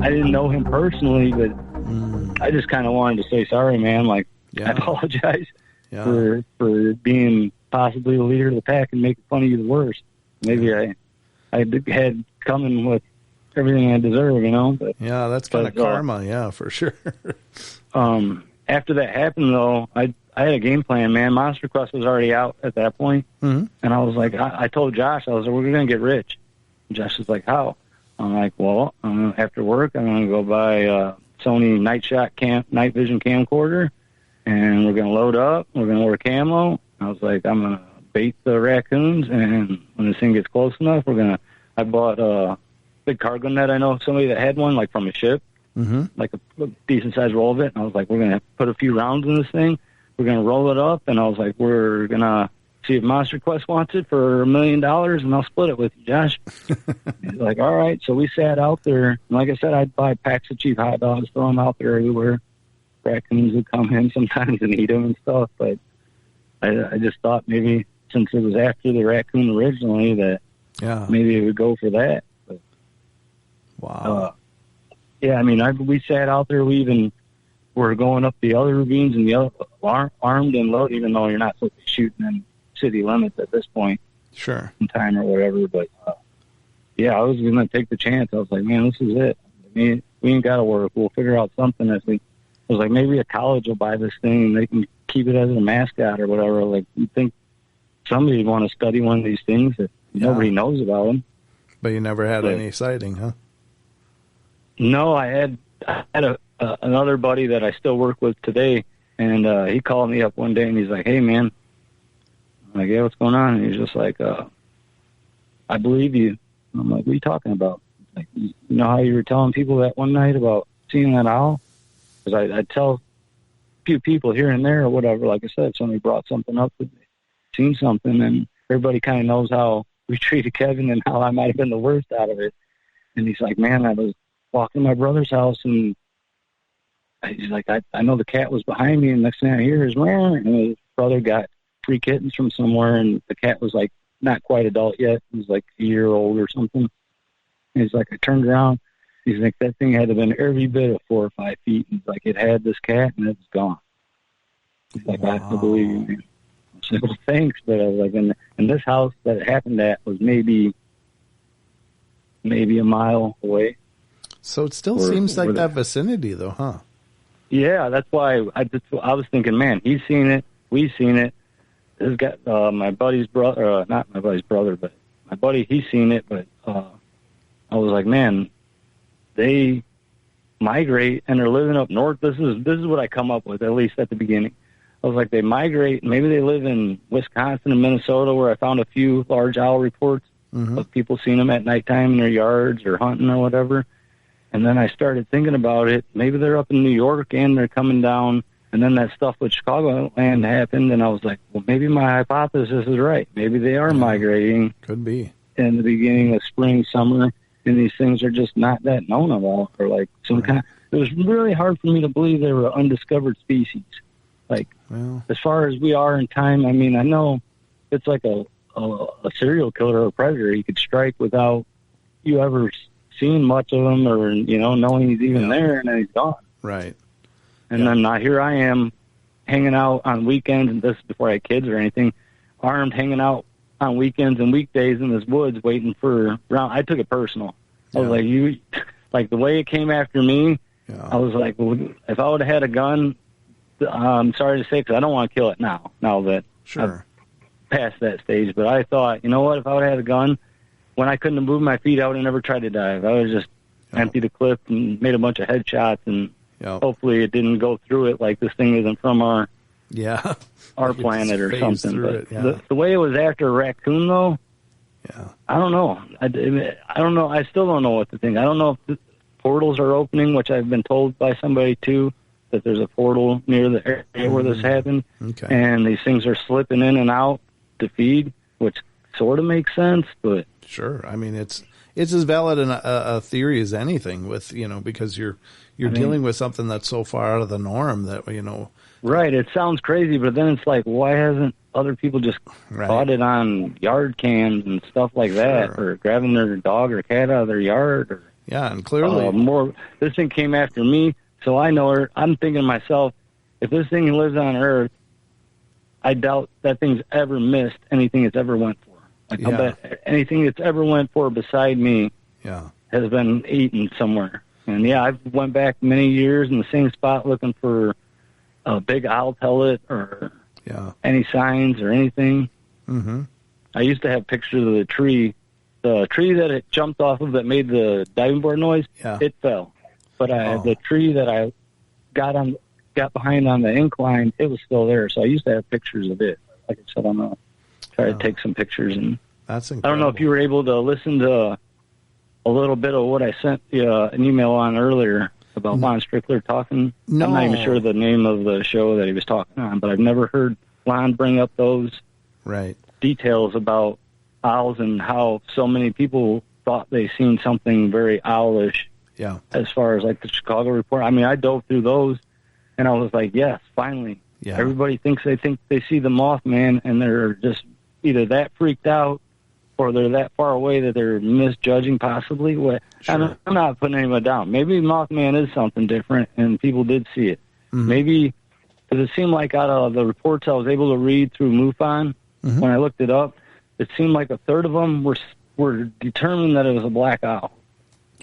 I didn't know him personally, but I just kind of wanted to say sorry, man. Like, I apologize for being possibly the leader of the pack and making fun of you the worst. Maybe I had coming with everything I deserve, you know. But, that's kind of karma, for sure. After that happened, though, I had a game plan, man. Monster Quest was already out at that point. And I was like, I told Josh, I was like, we're going to get rich. And Josh was like, how? I'm like, well, after work, I'm going to go buy a Sony night vision camcorder, and we're going to load up. We're going to order camo. I was like, I'm going to bait the raccoons, and when this thing gets close enough, I bought a big cargo net. I know somebody that had one, like from a ship, like a decent-sized roll of it. And I was like, we're going to put a few rounds in this thing. We're going to roll it up, and I was like, we're going to see if Monster Quest wants it for $1 million, and I'll split it with you, Josh. He's like, all right. So we sat out there. And like I said, I'd buy packs of cheap hot dogs, throw them out there everywhere. Raccoons would come in sometimes and eat them and stuff. But I just thought maybe since it was after the raccoon originally that maybe it would go for that. But, wow. I mean, we sat out there. We even were going up the other ravines and the other armed and loaded, even though you're not supposed to be shooting in city limits at this point in time or whatever. But I was gonna take the chance. I was like, man, this is it. I mean, we ain't gotta work. We'll figure out something. I was like, maybe a college will buy this thing and they can keep it as a mascot or whatever. Like, you think somebody would want to study one of these things that nobody knows about them. But you never had any sighting, huh? No, I had another buddy that I still work with today, and he called me up one day and he's like, hey man, I'm like, yeah, what's going on? And he's just like, I believe you. And I'm like, what are you talking about? Like, you know how you were telling people that one night about seeing that owl? Because I tell a few people here and there or whatever. Like I said, somebody brought something up, that seen something, and everybody kind of knows how we treated Kevin and how I might have been the worst out of it. And he's like, man, I was walking to my brother's house, and he's like, I know the cat was behind me, and next thing I hear is, and his brother got 3 kittens from somewhere, and the cat was like not quite adult yet. It was like a year old or something. And he's like, I turned around. He's like, that thing had to have been every bit of 4 or 5 feet. He's like, it had this cat, and it was gone. He's like, I believe you, man. I said, well, thanks, but I was like, and this house that it happened at was maybe a mile away. So it still seems like that vicinity, though, huh? Yeah, that's why I was thinking, man, he's seen it, we've seen it. This guy, my buddy's brother, not my buddy's brother, but my buddy, he's seen it. But I was like, man, they migrate and they're living up north. This is what I come up with, at least at the beginning. I was like, they migrate. Maybe they live in Wisconsin and Minnesota, where I found a few large owl reports of people seeing them at nighttime in their yards or hunting or whatever. And then I started thinking about it. Maybe they're up in New York and they're coming down. And then that stuff with Chicagoland happened, and I was like, well, maybe my hypothesis is right. Maybe they are migrating. Could be. In the beginning of spring, summer, and these things are just not that known about, or like some kind of, it was really hard for me to believe they were undiscovered species. Like, as far as we are in time, I mean, I know it's like a serial killer or a predator. He could strike without you ever seeing much of him or, knowing he's even there, and then he's gone. Right. And then here I am hanging out on weekends, and this is before I had kids or anything, armed, hanging out on weekends and weekdays in this woods waiting for round. I took it personal. I was like, the way it came after me, I was like, well, if I would have had a gun, I'm sorry to say, because I don't want to kill it now that I've passed that stage. But I thought, you know what, if I would have had a gun, when I couldn't have moved my feet, I would have never tried to dive. I would have just emptied the clip and made a bunch of headshots, and hopefully it didn't go through it like this thing isn't from our planet or something. But the way it was after a raccoon, though, I don't know. I don't know. I still don't know what to think. I don't know if the portals are opening, which I've been told by somebody, too, that there's a portal near the area where this happened. Okay. And these things are slipping in and out to feed, which sort of makes sense. But sure. I mean, it's as valid a theory as anything with, because you're dealing with something that's so far out of the norm that, Right. It sounds crazy, but then it's like, why hasn't other people just caught it on yard cams and stuff like that, or grabbing their dog or cat out of their yard? Or, and clearly this thing came after me, so I know her. I'm thinking to myself, if this thing lives on Earth, I doubt that thing's ever missed anything it's ever went for. Like, I'll bet anything it's ever went for beside me has been eaten somewhere. And I've went back many years in the same spot looking for a big owl pellet or any signs or anything. Mm-hmm. I used to have pictures of the tree that it jumped off of that made the diving board noise. It fell, but the tree that I got behind on the incline, it was still there. So I used to have pictures of it. Like I said, I'm gonna try to take some pictures. And that's incredible. I don't know if you were able to listen to a little bit of what I sent you an email on earlier about Lon Strickler talking. No. I'm not even sure the name of the show that he was talking on, but I've never heard Lon bring up those details about owls and how so many people thought they seen something very owlish. As far as like the Chicago report, I mean, I dove through those, and I was like, yes, finally. Everybody thinks they see the Mothman, and they're just either that freaked out or they're that far away that they're misjudging possibly. I'm not putting anyone down. Maybe Mothman is something different, and people did see it. Mm-hmm. Maybe, because it seemed like out of the reports I was able to read through MUFON, when I looked it up, it seemed like a third of them were determined that it was a black owl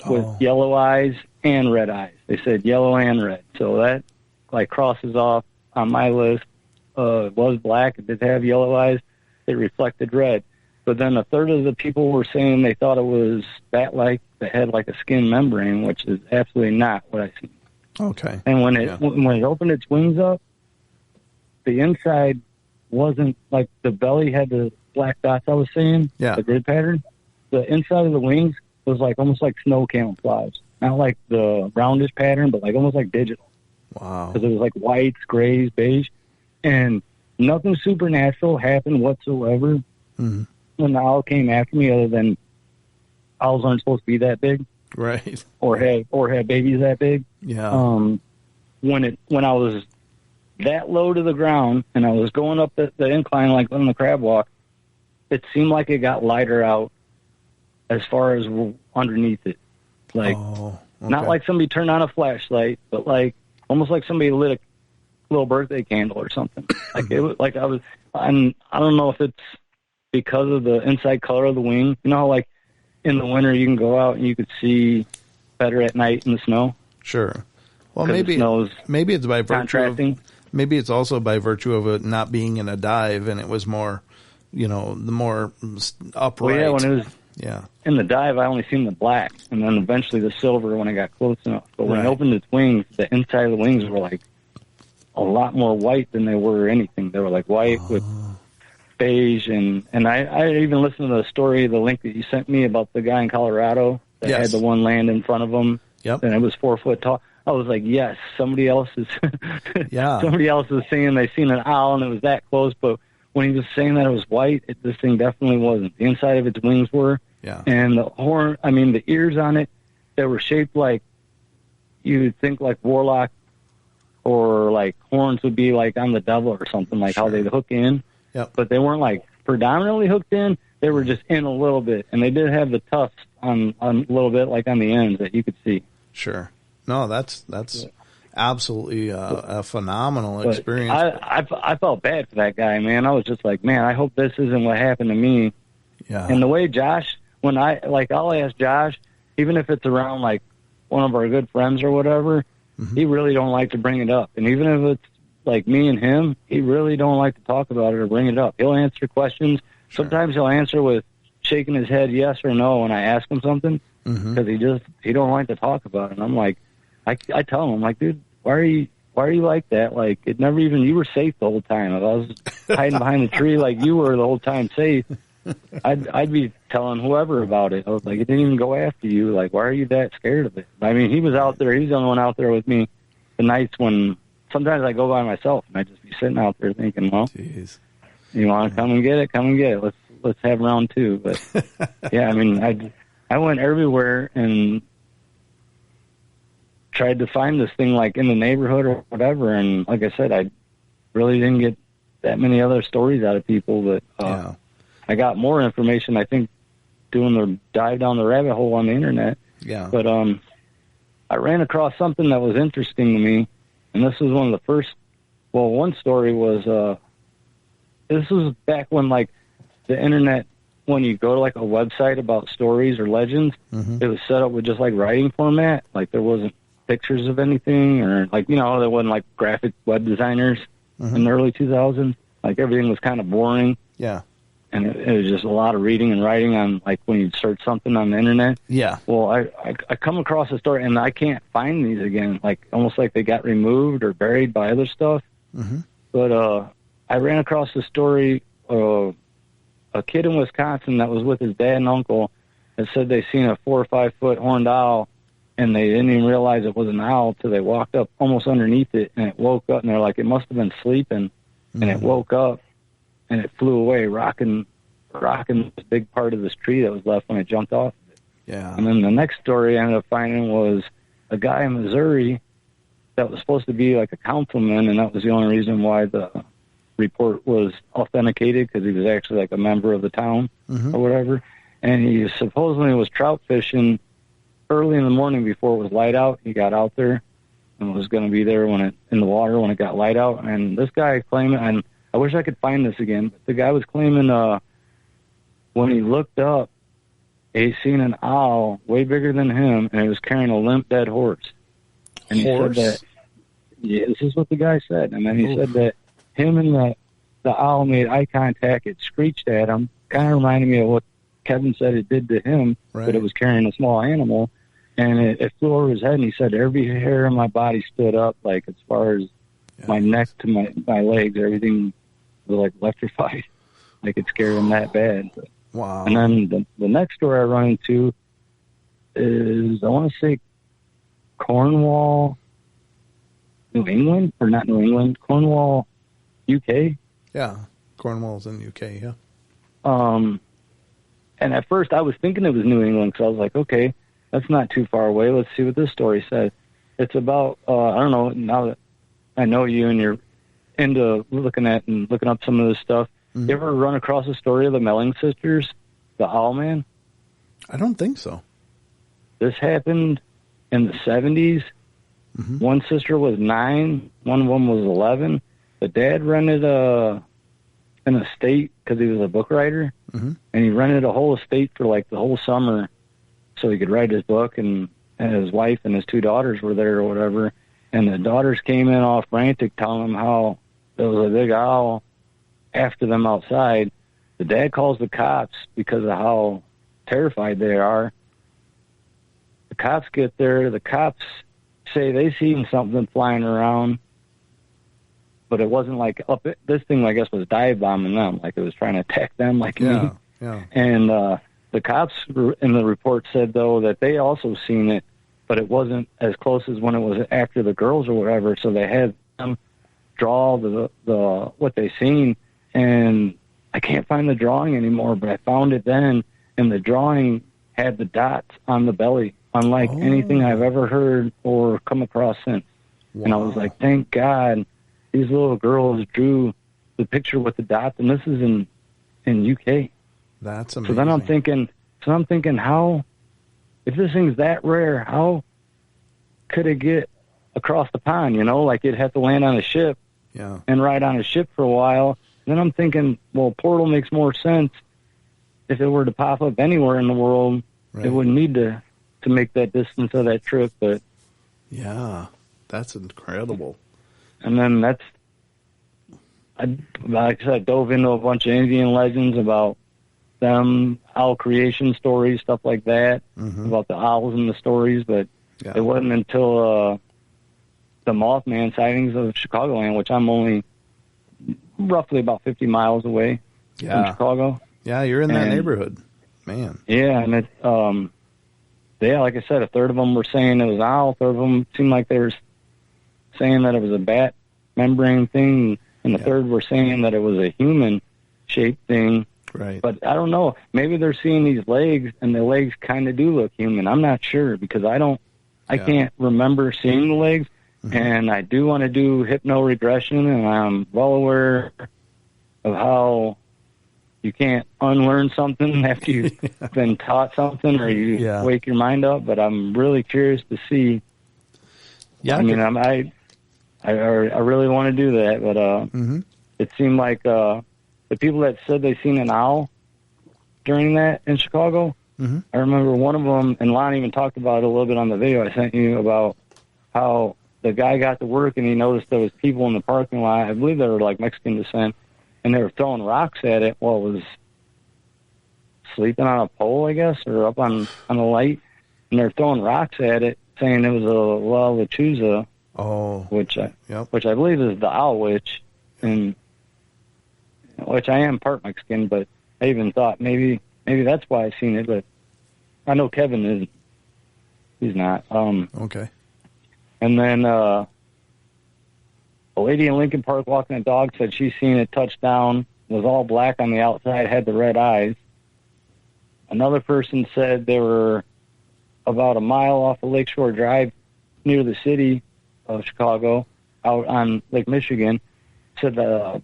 with yellow eyes and red eyes. They said yellow and red. So that like crosses off on my list. It was black. It did have yellow eyes. It reflected red. But then a third of the people were saying they thought it was bat-like that had like a skin membrane, which is absolutely not what I see. Okay. And when it opened its wings up, the inside wasn't like the belly had the black dots I was saying, the grid pattern. The inside of the wings was like almost like snow camouflage, not like the roundish pattern, but like almost like digital. Wow. Because it was like whites, grays, beige, and nothing supernatural happened whatsoever. Mm-hmm. When the owl came after me, other than owls aren't supposed to be that big, right? Or have babies that big. Yeah. When I was that low to the ground and I was going up the incline like on the crab walk, it seemed like it got lighter out as far as underneath it, like not like somebody turned on a flashlight, but like almost like somebody lit a little birthday candle or something. Like it was like I don't know if it's because of the inside color of the wing. You know how, like, in the winter you can go out and you could see better at night in the snow? Sure. Well, maybe it's by virtue maybe it's also by virtue of it not being in a dive, and it was more, the more upright. Well, when it was in the dive, I only seen the black, and then eventually the silver when I got close enough. But when it opened its wings, the inside of the wings were, like, a lot more white than they were anything. They were, like, white with beige, and I even listened to the story, the link that you sent me about the guy in Colorado that had the one land in front of him, and it was 4 foot tall. I was like, yes, somebody else is saying they seen an owl and it was that close, but when he was saying that it was white, this thing definitely wasn't. The inside of its wings were, and the horn, I mean, the ears on it, they were shaped like you would think like warlock or like horns would be like on the devil or something, like how they'd hook in. Yep. But they weren't like predominantly hooked in. They were just in a little bit, and they did have the tufts on a little bit, like on the ends that you could see. Sure. No, that's absolutely a phenomenal experience. I felt bad for that guy, man. I was just like, man, I hope this isn't what happened to me. Yeah. And the way Josh, I'll ask Josh, even if it's around like one of our good friends or whatever, he really don't like to bring it up. And even if it's like me and him, he really don't like to talk about it or bring it up. He'll answer questions. Sure. Sometimes he'll answer with shaking his head yes or no when I ask him something, because he don't like to talk about it. And I'm like, I tell him, I'm like, dude, why are you like that? Like, it never even, you were safe the whole time. If I was hiding behind the tree like you were the whole time safe, I'd be telling whoever about it. I was like, it didn't even go after you. Like, why are you that scared of it? I mean, he was out there. He was the only one out there with me the nights when sometimes I go by myself and I just be sitting out there thinking, well, jeez, you want to come and get it? Come and get it. Let's have round two. But yeah, I mean, I went everywhere and tried to find this thing like in the neighborhood or whatever. And like I said, I really didn't get that many other stories out of people, but I got more information, I think, doing the dive down the rabbit hole on the internet. Yeah. But I ran across something that was interesting to me, and this was one of the first. Well, one story was this was back when like the internet, when you go to like a website about stories or legends, it was set up with just like writing format. Like there wasn't pictures of anything, or like, you know, there wasn't like graphic web designers in the early 2000s. Like everything was kind of boring. Yeah. And it was just a lot of reading and writing on, like, when you search something on the internet. Yeah. Well, I come across a story, and I can't find these again, like, almost like they got removed or buried by other stuff. But I ran across the story of a kid in Wisconsin that was with his dad and uncle that said they seen a 4 or 5 foot horned owl, and they didn't even realize it was an owl till they walked up almost underneath it, and it woke up, and they're like, it must have been sleeping, and it woke up. And it flew away, rocking this big part of this tree that was left when it jumped off of it. Yeah. And then the next story I ended up finding was a guy in Missouri that was supposed to be like a councilman, and that was the only reason why the report was authenticated, because he was actually like a member of the town or whatever. And he supposedly was trout fishing early in the morning before it was light out. He got out there and was going to be there in the water when it got light out. And this guy claiming, and I wish I could find this again, but the guy was claiming when he looked up, he seen an owl way bigger than him, and it was carrying a limp dead horse. And he said that, yeah, this is what the guy said. And then he said that him and the owl made eye contact. It screeched at him. Kind of reminded me of what Kevin said it did to him, but it was carrying a small animal. And it flew over his head, and he said every hair in my body stood up, like as far as my neck to my legs, everything was like electrified. Like it scared him that bad. But, wow. And then the next story I run into is, I want to say Cornwall, New England, or not New England, Cornwall, UK. Yeah, Cornwall's in UK, yeah. And at first I was thinking it was New England, because I was like, okay, that's not too far away. Let's see what this story says. It's about, I don't know, now that I know you and you're into looking up some of this stuff. You ever run across the story of the Melling sisters, the Owl Man? I don't think so. This happened in the 70s. One sister was 9, one woman was 11. The dad rented an estate because he was a book writer, and he rented a whole estate for like the whole summer so he could write his book, and his wife and his 2 daughters were there or whatever. And the daughters came in all frantic, telling them how there was a big owl after them outside. The dad calls the cops because of how terrified they are. The cops get there. The cops say they seen something flying around, but it wasn't like up. This thing, I guess, was dive bombing them, like it was trying to attack them, like me. Yeah. And the cops in the report said, though, that they also seen it, but it wasn't as close as when it was after the girls or whatever. So they had them draw the what they seen, and I can't find the drawing anymore, but I found it then, and the drawing had the dots on the belly, unlike anything I've ever heard or come across since. Wow. And I was like, thank God these little girls drew the picture with the dots, and this is in UK. That's amazing. So then I'm thinking, how, if this thing's that rare, how could it get across the pond, you know? Like, it'd have to land on a ship and ride on a ship for a while. Then I'm thinking, well, portal makes more sense if it were to pop up anywhere in the world. Right. It wouldn't need to make that distance of that trip. But yeah, that's incredible. And then like I said, I dove into a bunch of Indian legends about them, owl creation stories, stuff like that, about the owls in the stories. But it wasn't until the Mothman sightings of Chicagoland, which I'm only roughly about 50 miles away from Chicago. Yeah, you're in that neighborhood, man. Yeah, and it, like I said, a third of them were saying it was an owl. A third of them seemed like they were saying that it was a bat membrane thing, and the third were saying that it was a human-shaped thing. Right. But I don't know. Maybe they're seeing these legs, and the legs kind of do look human. I'm not sure because I can't remember seeing the legs, and I do want to do hypno-regression, and I'm well aware of how you can't unlearn something after you've been taught something or you wake your mind up. But I'm really curious to see. Yeah, I mean, I really want to do that, but it seemed like the people that said they seen an owl during that in Chicago, I remember one of them, and Lon even talked about it a little bit on the video I sent you, about how the guy got to work and he noticed there was people in the parking lot. I believe they were like Mexican descent, and they were throwing rocks at it while it was sleeping on a pole, I guess, or up on a light, and they're throwing rocks at it, saying it was a La Lechuza, which I believe is the owl witch, and which I am part Mexican, but I even thought maybe that's why I seen it, but I know Kevin isn't. He's not. Okay. And then a lady in Lincoln Park walking a dog said she's seen it touch down, was all black on the outside, had the red eyes. Another person said they were about a mile off of Lakeshore Drive near the city of Chicago, out on Lake Michigan. Said her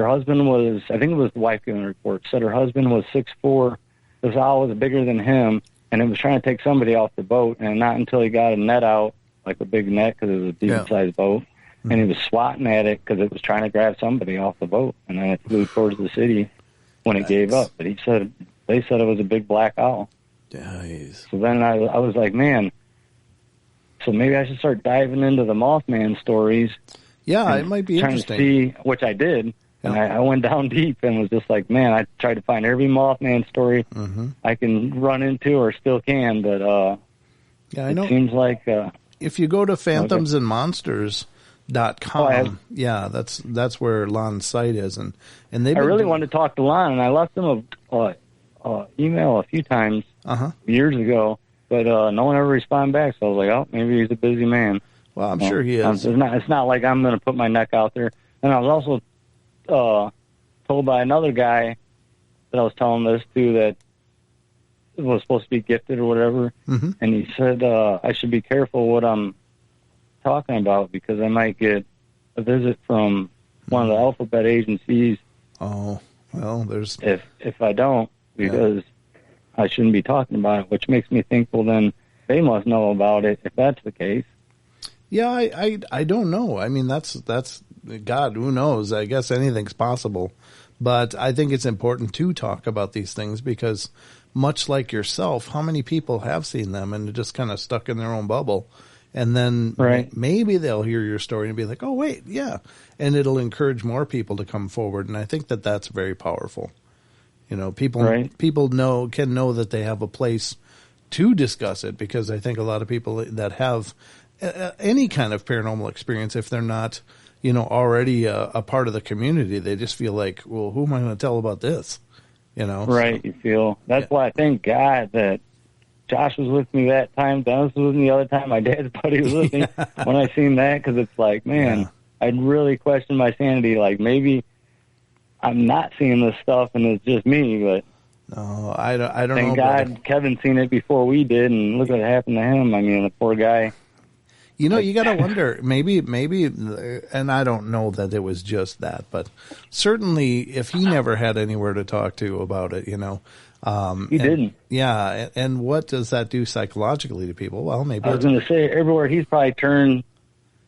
husband was, I think it was the wife giving a report, said her husband was 6'4". This owl was bigger than him, and it was trying to take somebody off the boat, and not until he got a net out, like a big net, because it was a decent-sized boat, and he was swatting at it because it was trying to grab somebody off the boat, and then it flew towards the city when it gave up. But they said it was a big black owl. Nice. So then I was like, man, so maybe I should start diving into the Mothman stories. Yeah, it might be interesting. Trying to see, which I did. And I went down deep and was just like, man, I tried to find every Mothman story I can run into or still can, but I know. It seems like... if you go to phantomsandmonsters.com, that's where Lon's site is. And I really wanted to talk to Lon, and I left him a email a few times years ago, but no one ever responded back, so I was like, oh, maybe he's a busy man. Well, I'm sure he is. It's not like I'm going to put my neck out there. And I was also... told by another guy that I was telling this to that was supposed to be gifted or whatever, and he said I should be careful what I'm talking about because I might get a visit from one of the alphabet agencies. Oh, well, there's... If I don't, because I shouldn't be talking about it, which makes me think, well, then they must know about it if that's the case. Yeah, I don't know. I mean, that's God, who knows? I guess anything's possible. But I think it's important to talk about these things because much like yourself, how many people have seen them and just kind of stuck in their own bubble? And then maybe they'll hear your story and be like, oh, wait, yeah. And it'll encourage more people to come forward. And I think that that's very powerful. You know, people can know that they have a place to discuss it because I think a lot of people that have any kind of paranormal experience, if they're not, you know, already a part of the community, they just feel like, well, who am I going to tell about this? You know? Right, you feel. That's why I thank God that Josh was with me that time, Dennis was with me the other time, my dad's buddy was with me when I seen that, because it's like, man, I'd really question my sanity, like maybe I'm not seeing this stuff and it's just me, but no, I don't know. Thank God Kevin seen it before we did, and look what happened to him. I mean, the poor guy. You know, you got to wonder, maybe, and I don't know that it was just that, but certainly if he never had anywhere to talk to about it, you know. He didn't. Yeah, and what does that do psychologically to people? Well, maybe. I was going to say, everywhere he's probably turned,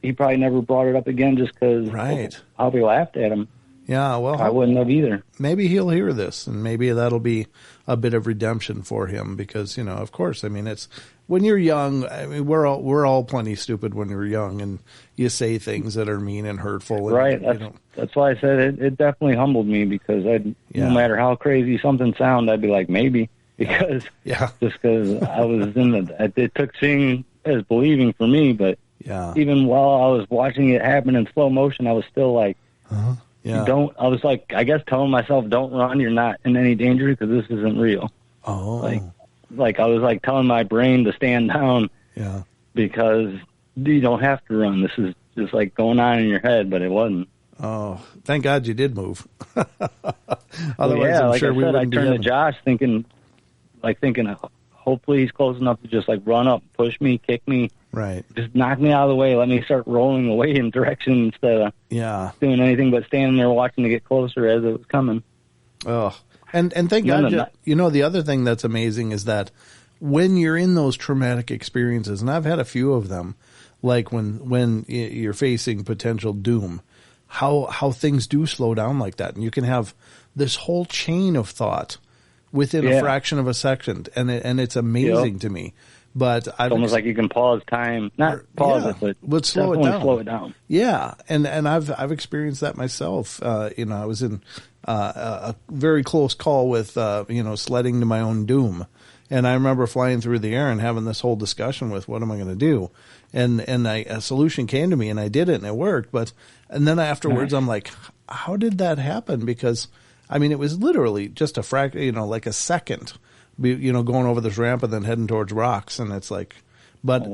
he probably never brought it up again just because how we laughed at him. Yeah, well, I wouldn't have either. Maybe he'll hear this, and maybe that'll be a bit of redemption for him because, you know, of course, I mean, it's when you're young. I mean, we're all plenty stupid when we're young, and you say things that are mean and hurtful. And, right. That's why I said it definitely humbled me because no matter how crazy something sounded, I'd be like, maybe, because just because I was it took seeing as believing for me, but even while I was watching it happen in slow motion, I was still like, I was like, I guess telling myself, don't run, you're not in any danger because this isn't real. Like I was like telling my brain to stand down because you don't have to run. This is just like going on in your head, but it wasn't. Oh, thank God you did move. Otherwise, I'm sure we wouldn't. I turned to Josh thinking, hopefully he's close enough to just like run up, push me, kick me. Right. Just knock me out of the way. Let me start rolling away in direction instead of doing anything but standing there watching to get closer as it was coming. Oh, and thank God, you know, the other thing that's amazing is that when you're in those traumatic experiences, and I've had a few of them, like when you're facing potential doom, how things do slow down like that. And you can have this whole chain of thought within a fraction of a second. And it's amazing to me. But it's almost like you can pause time, not pause it, but slow it down. Yeah, and I've experienced that myself. You know, I was in a very close call with sledding to my own doom, and I remember flying through the air and having this whole discussion with what am I going to do, and a solution came to me, and I did it, and it worked. And then afterwards, I'm like, how did that happen? Because I mean, it was literally just a like a second. Going over this ramp and then heading towards rocks. And it's like, but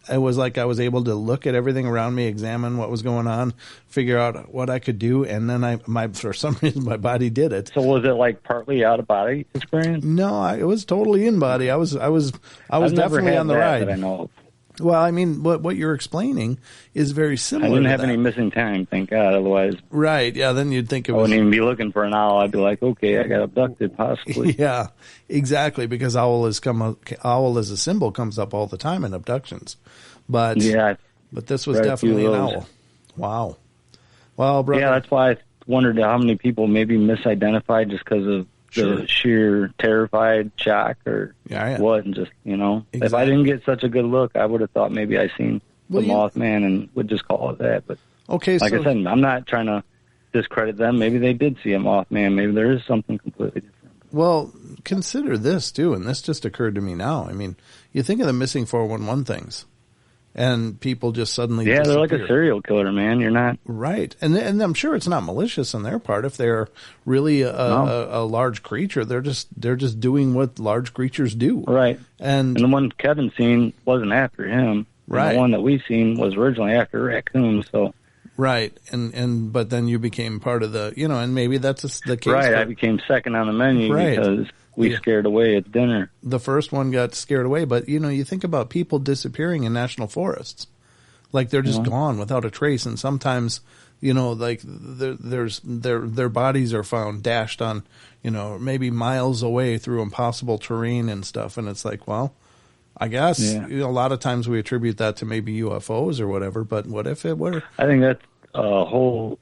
it was like I was able to look at everything around me, examine what was going on, figure out what I could do. And then for some reason, my body did it. So was it like partly out of body experience? No, it was totally in body. I was definitely on the ride. That I know of. Well, I mean, what you're explaining is very similar. I didn't have any missing time, thank God. Otherwise, right? Yeah, then you'd think it was. I wouldn't even be looking for an owl. I'd be like, okay, I got abducted, possibly. Yeah, exactly. Because owl as a symbol comes up all the time in abductions, but this was definitely an owl. Wow. Well, brother. Yeah, that's why I wondered how many people maybe misidentified just because of the sheer terrified shock or what, and just, if I didn't get such a good look, I would have thought maybe I seen the Mothman and would just call it that. But I said, I'm not trying to discredit them. Maybe they did see a Mothman. Maybe there is something completely different. Well, consider this too, and this just occurred to me now. I mean, you think of the missing 411 things. And people just suddenly disappear. They're like a serial killer, man. You're not right, and I'm sure it's not malicious on their part. If they're really a large creature, they're just doing what large creatures do. Right, and the one Kevin seen wasn't after him. Right, the one that we seen was originally after raccoons. So right, and but then you became part of the and maybe that's the case. Right, I became second on the menu because we scared away at dinner. The first one got scared away, but you think about people disappearing in national forests, like they're just gone without a trace. And sometimes, like their bodies are found dashed on, maybe miles away through impossible terrain and stuff. And it's like, well, I guess a lot of times we attribute that to maybe UFOs or whatever. But what if it were? I think that's a whole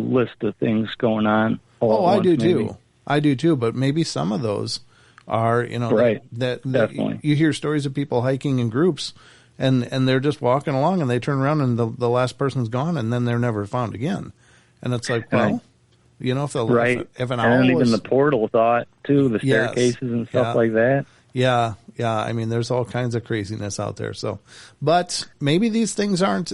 list of things going on. I do too. I do too, but maybe some of those are, that you hear stories of people hiking in groups and they're just walking along and they turn around and the last person's gone and then they're never found again. And it's like, well, if an owl and even the portal thought too, the staircases and stuff like that. Yeah. Yeah. I mean, there's all kinds of craziness out there. So, but maybe these things aren't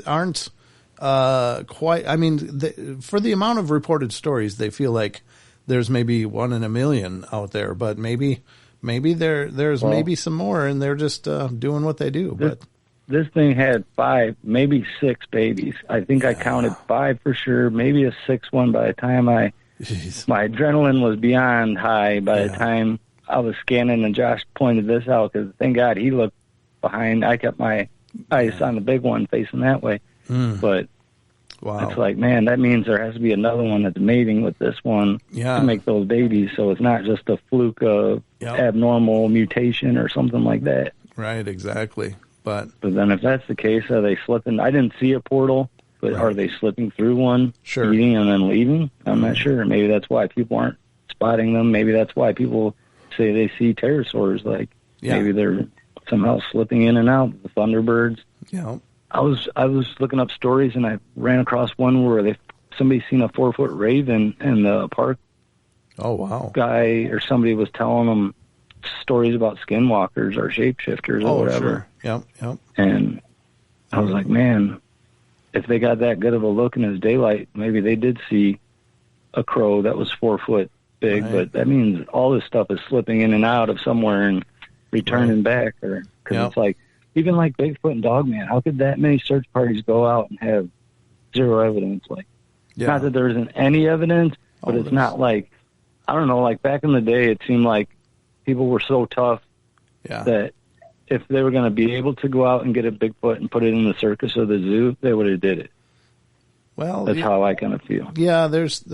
quite, I mean, for the amount of reported stories, they feel like there's maybe 1 in a million out there, but maybe there's maybe some more, and they're just doing what they do. But this thing had 5, maybe 6 babies. I think I counted 5 for sure, maybe a 6th one by the time my adrenaline was beyond high by the time I was scanning, and Josh pointed this out because thank God he looked behind. I kept my ice on the big one facing that way. But wow. It's like, man, that means there has to be another one that's mating with this one to make those babies. So it's not just a fluke of abnormal mutation or something like that. Right, exactly. But then if that's the case, are they slipping? I didn't see a portal, but are they slipping through one, eating and then leaving? I'm not sure. Maybe that's why people aren't spotting them. Maybe that's why people say they see pterosaurs. Like maybe they're somehow slipping in and out. The thunderbirds. Yeah. I was looking up stories, and I ran across one where somebody seen a 4-foot raven in the park. Oh, wow. Guy or somebody was telling them stories about skinwalkers or shapeshifters or whatever. Sure. Yep. And I was like, man, if they got that good of a look in his daylight, maybe they did see a crow that was 4 foot big, but that means all this stuff is slipping in and out of somewhere and returning back. Because it's like, even like Bigfoot and Dogman, how could that many search parties go out and have zero evidence? Like, not that there isn't any evidence, but it's not like, I don't know, like back in the day, it seemed like people were so tough that if they were going to be able to go out and get a Bigfoot and put it in the circus or the zoo, they would have did it. Well, that's how I kind of feel. Yeah, there's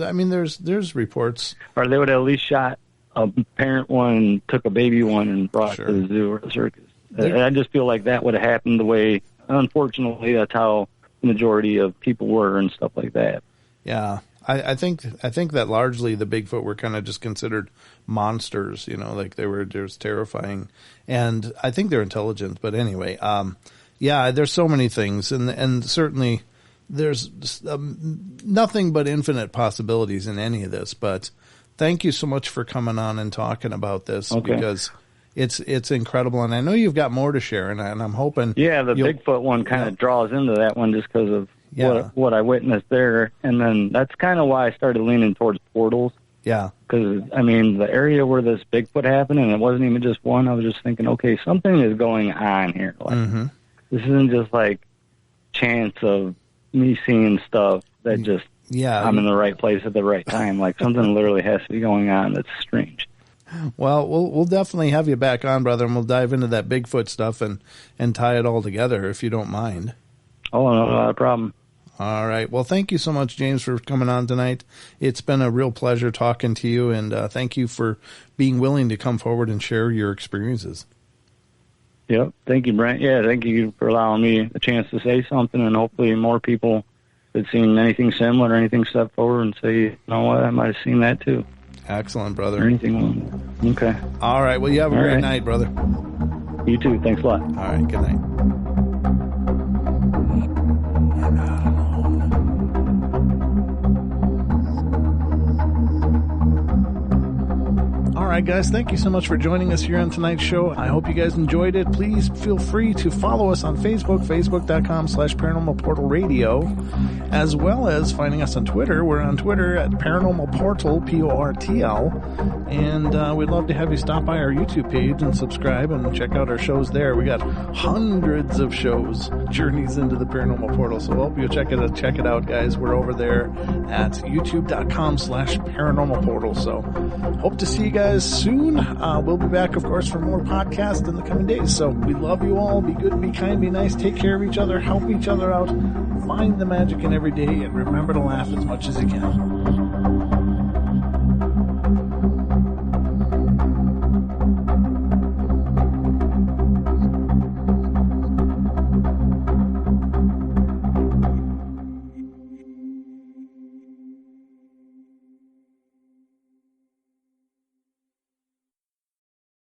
reports. Or they would have at least shot a parent one and took a baby one and brought it to the zoo or the circus. I just feel like that would have happened the way, unfortunately, that's how the majority of people were and stuff like that. Yeah. I think that largely the Bigfoot were kind of just considered monsters, like they were just terrifying. And I think they're intelligent, but anyway, there's so many things and certainly there's nothing but infinite possibilities in any of this, but thank you so much for coming on and talking about this because it's incredible. And I know you've got more to share and I'm hoping. Yeah. The Bigfoot one kind of draws into that one just because of what I witnessed there. And then that's kind of why I started leaning towards portals. Yeah. Because, I mean, the area where this Bigfoot happened, and it wasn't even just one, I was just thinking, okay, something is going on here. Like, this isn't just like chance of me seeing stuff that just, I'm in the right place at the right time. Like, something literally has to be going on that's strange. Well, we'll definitely have you back on, brother, and we'll dive into that Bigfoot stuff and tie it all together, if you don't mind. Oh, no, not a problem. All right. Well, thank you so much, James, for coming on tonight. It's been a real pleasure talking to you, and thank you for being willing to come forward and share your experiences. Yep. Thank you, Brent. Yeah, thank you for allowing me a chance to say something, and hopefully more people that seen anything similar or anything step forward and say, you know what, I might have seen that too. Excellent, brother. Or anything. Okay. All right. Well, you have a great night, brother. You too. Thanks a lot. All right. Good night. All right, guys, thank you so much for joining us here on tonight's show. I hope you guys enjoyed it. Please feel free to follow us on Facebook, facebook.com/Paranormal Portal Radio, as well as finding us on Twitter. We're on Twitter at Paranormal Portal, Portl, and we'd love to have you stop by our YouTube page and subscribe and check out our shows there. We got hundreds of shows, Journeys into the Paranormal Portal, so I hope you'll check it out, guys. We're over there at youtube.com/Paranormal Portal, so hope to see you guys soon. We'll be back, of course, for more podcasts in the coming days. So we love you all. Be good, be kind, be nice. Take care of each other. Help each other out. Find the magic in every day. And remember to laugh as much as you can.